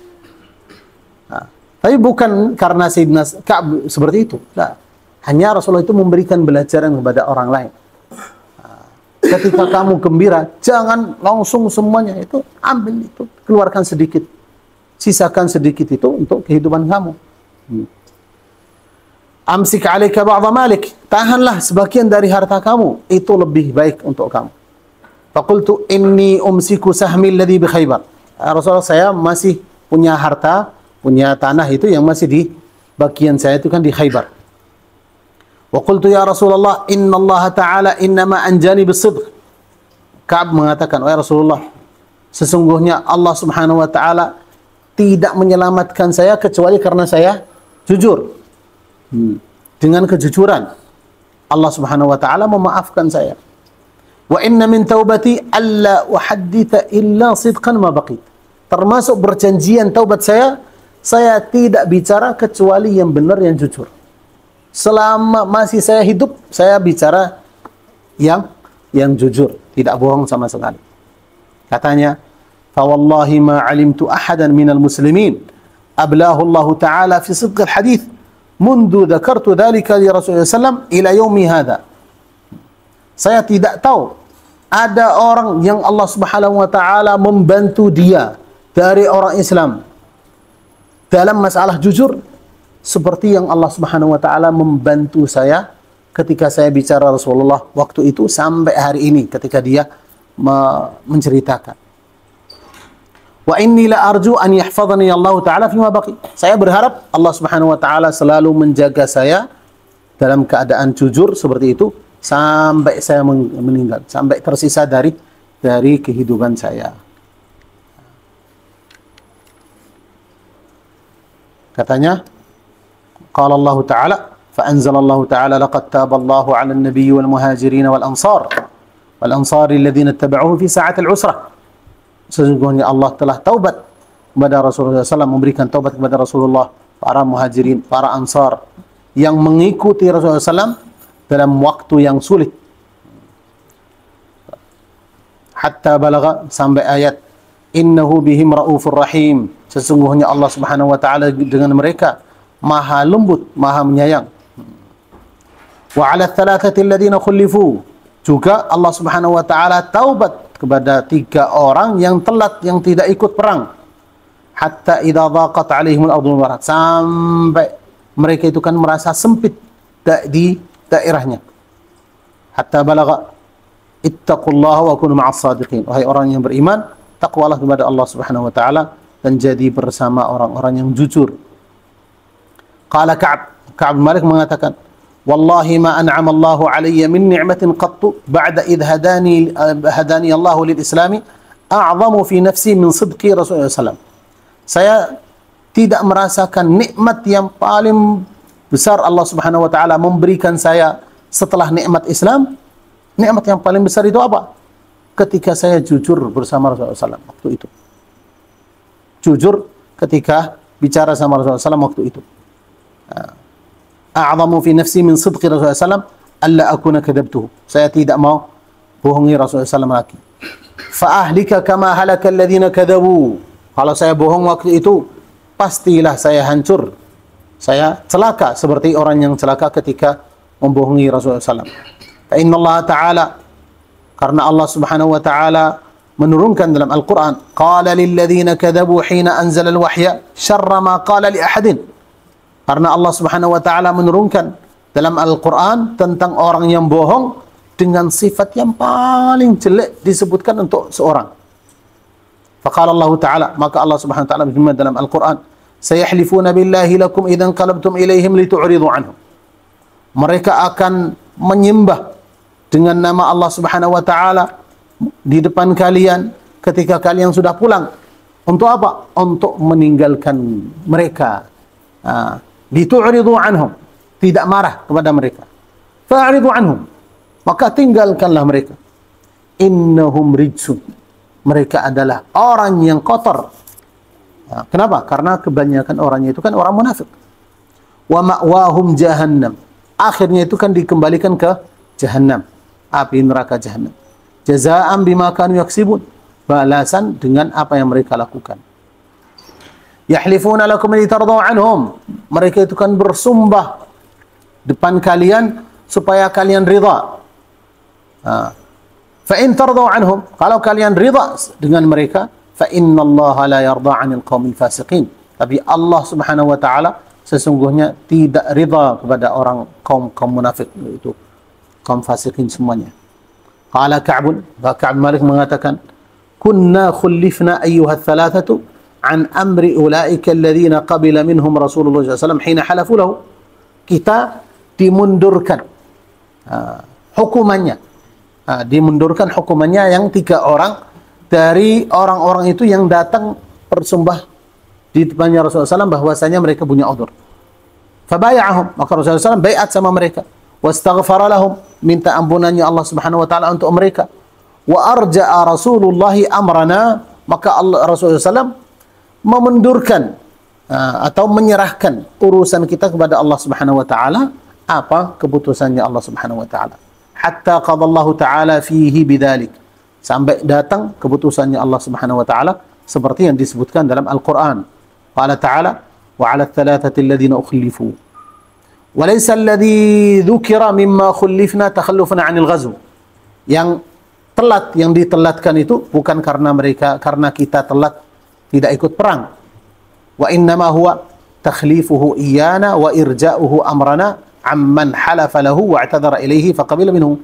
Tapi bukan karena Sayyidina Ka'b seperti itu. Nah, hanya Rasulullah itu memberikan pelajaran kepada orang lain. Ketika kamu gembira, jangan langsung semuanya itu, ambil itu, keluarkan sedikit. Sisakan sedikit itu untuk kehidupan kamu. Amsik 'alaika ba'dha malik. Tahanlah sebagian dari harta kamu, itu lebih baik untuk kamu. Faqultu inni umsiku sahmi alladhi bi Khaybar. Rasulullah, saya masih punya harta, punya tanah itu yang masih di bagian saya itu kan di Khaybar. Wa qultu ya Rasulullah inna Allah ta'ala innama anjani bisidq. Ka'b mengatakan, wahai Rasulullah, sesungguhnya Allah Subhanahu wa taala tidak menyelamatkan saya kecuali karena saya jujur. Dengan kejujuran Allah Subhanahu wa taala memaafkan saya. Wa inna min taubati alla uhadditha illa sidqan ma baqit. Termasuk berjanjian taubat saya tidak bicara kecuali yang benar, yang jujur. Selama masih saya hidup, saya bicara yang jujur, tidak bohong sama sekali. Katanya, fa wallahi ma alimtu ahadan minal muslimin ablahu Allah Ta'ala fi sidq al-hadith mundu dzakartu dzalika li Rasulullah sallam ila yaumi hadha. Saya tidak tahu ada orang yang Allah Subhanahu wa taala membantu dia dari orang Islam dalam masalah jujur seperti yang Allah Subhanahu wa taala membantu saya ketika saya bicara Rasulullah waktu itu sampai hari ini ketika dia menceritakan. Wa inni la arju an yahfazani Allah taala fima baqi. Saya berharap Allah Subhanahu wa taala selalu menjaga saya dalam keadaan jujur seperti itu sampai saya meninggal, sampai tersisa dari kehidupan saya. Katanya, qala Allah Ta'ala, fa anzala Allah Ta'ala laqad taba Allah 'ala an-nabiy wal muhajirin wal ansar alladhina ittaba'uhu fi sa'atil usrah. Sesungguhnya Allah telah taubat kepada Rasulullah SAW, memberikan taubat kepada Rasulullah, para muhajirin, para ansar yang mengikuti Rasulullah SAW dalam waktu yang sulit. Hatta balagha, sampai ayat innahu bihim raufur rahim. Sesungguhnya Allah Subhanahu wa taala dengan mereka maha lembut, maha menyayang. Wa 'ala thalathati alladhina khulifu. Juga Allah Subhanahu wa taala taubat kepada 3 orang yang telat, yang tidak ikut perang. Hatta idza dhaqat 'alaihim al-ardu barat. Sampai mereka itu kan merasa sempit di daerahnya. Hatta balagha ittaqullaha wa kunu ma'as sadiqin. Wahai orang yang beriman, takwalah kepada Allah Subhanahu wa taala dan jadi bersama orang-orang yang jujur. Qala Ka'ab bin Malik mengatakan, wallahi ma an'ama Allahu alayya min ni'matin qattu ba'da idh hadani Allahu lil islami a'zamu fi nafsi min sidqi Rasulullah sallallahu alaihi wasallam. Saya tidak merasakan nikmat yang paling besar Allah Subhanahu wa taala memberikan saya setelah nikmat Islam. Nikmat yang paling besar itu apa? Ketika saya jujur bersama Rasulullah SAW waktu itu. Jujur ketika bicara sama Rasulullah SAW waktu itu. A'zamu fi nafsi min sidqi Rasulullah SAW alla akuna kadzabtuhu. Saya tidak mau bohongi Rasulullah SAW lagi. Fa ahlika kama halaka alladhina kadzabu. Kalau saya bohong waktu itu, pastilah saya hancur. Saya celaka seperti orang yang celaka ketika membohongi Rasulullah SAW. Fa inna Allah Ta'ala, karena Allah Subhanahu wa taala menurunkan dalam Al-Qur'an, qala lil ladzina kadzabu hina anzala al-wahya syarra ma qala li ahadin. Karena Allah Subhanahu wa taala menurunkan dalam Al-Qur'an tentang orang yang bohong dengan sifat yang paling jelek disebutkan untuk seorang. Faqala Allah Ta'ala, maka Allah Subhanahu wa taala berfirman dalam Al-Qur'an, sayahlifuna billahi lakum idzan qalabtum ilaihim litu'ridu anhum. Mereka akan menyembah dengan nama Allah Subhanahu wa taala di depan kalian ketika kalian sudah pulang. Untuk apa? Untuk meninggalkan mereka. Litu'ridu anhum, tidak marah kepada mereka. Fa'ridu anhum, maka tinggalkanlah mereka. Innahum rijsun, mereka adalah orang yang kotor. Kenapa? Karena kebanyakan orangnya itu kan orang munafik. Wa ma'wahum jahannam, akhirnya itu kan dikembalikan ke jahannam, api neraka jahannam. Jazaa'an bima kanu yaksibun, balasan dengan apa yang mereka lakukan. Yahlifuna lakum litardaw anhum, mereka itu kan bersumpah depan kalian supaya kalian ridha. Fa in tardaw anhum, kalau kalian ridha dengan mereka, fa innallaha la yarda 'anil qaumil fasiqin. Tapi Allah Subhanahu wa taala sesungguhnya tidak ridha kepada orang kaum munafik, itu kaum fasikin semuanya. Qala Ka'b Malik mengatakan, kunna khullifna ayyuha thalathatu an amri ulaika alladhina qabila minhum Rasulullah sallallahu alaihi wasallam hina halafu lahu. Kita dimundurkan hukumannya. Dimundurkan hukumannya yang 3 orang dari orang-orang itu yang datang bersumpah di depannya Rasulullah SAW bahwasanya mereka punya udzur. Fabaya'ahum, maka Rasulullah SAW bai'at sama mereka. Wastaghfara lahum, minta ampunannya Allah Subhanahu wa taala untuk mereka. Wa arja'a Rasulullah amrana, maka Rasulullah SAW memundurkan atau menyerahkan urusan kita kepada Allah Subhanahu wa taala. apa keputusannya Allah Subhanahu wa taala. Hatta qadallahu taala fihi bidzalik. Sampai datang keputusannya Allah Subhanahu wa taala seperti yang disebutkan dalam Al-Qur'an. Qala ta'ala wa 'ala ats-tsalatsati alladziina ukhlifuu. Wa laysa alladzi dzukira mimma khullifna takhallufan 'anil ghazw. Yang telat, yang ditelatkan itu bukan karena kita telat tidak ikut perang. Wa innama huwa takhlifuhu iyana wa irja'uhu amrana amman halafa lahu wa i'tadara ilaihi faqabila minhu.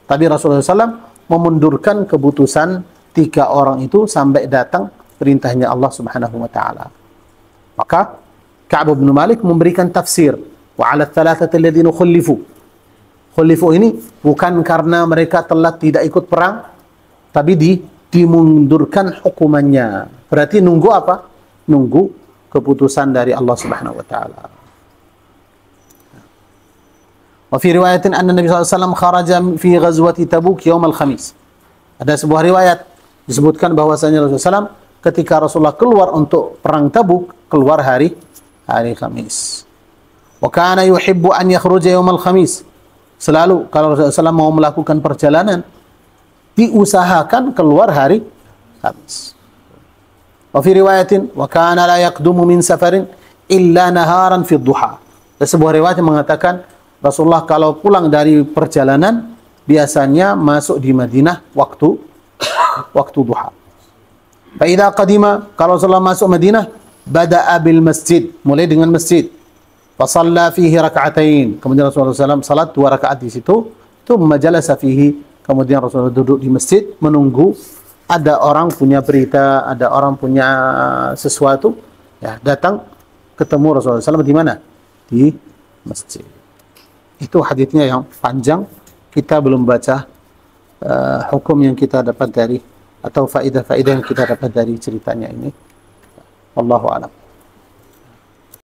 Tapi Rasulullah SAW memundurkan keputusan 3 orang itu sampai datang perintahnya Allah Subhanahu wa taala. Maka Ka'ab bin Malik memberikan tafsir wa 'ala ats-tsalatsati alladziina khulifu. Khulifu ini bukan karena mereka telat tidak ikut perang, tapi dimundurkan hukumannya. Berarti nunggu apa? Nunggu keputusan dari Allah Subhanahu wa taala. Wa fi riwayatin anna Nabi sallallahu alaihi wasallam kharaja fi ghazwati Tabuk yaum al-Khamis. Ada sebuah riwayat disebutkan bahwasanya Rasulullah SAW ketika Rasulullah keluar untuk perang Tabuk, keluar hari Khamis. Wa kana yuhibbu an yakhruja yaum al-Khamis. Selalu kalau Rasulullah SAW mau melakukan perjalanan, diusahakan keluar hari Kamis. Wa fi riwayatin wa kana la yaqdumu min safarin illa naharan fi dhuha. Ada sebuah riwayat yang mengatakan Rasulullah kalau pulang dari perjalanan biasanya masuk di Madinah waktu duha. Fa idza qadima, kalau Rasulullah masuk Madinah, bada'a bil masjid, mulai dengan masjid. Fasalla fihi raka'atain. Kemudian Rasulullah SAW salat 2 rakaat di situ. Tsumma jalasa fihi. Kemudian Rasulullah duduk di masjid menunggu ada orang punya berita, ada orang punya sesuatu, ya, datang ketemu Rasulullah SAW di mana? Di masjid. Itu hadisnya yang panjang. Kita belum baca hukum yang kita dapat dari atau faedah-faedah yang kita dapat dari ceritanya ini. Wallahu a'lam.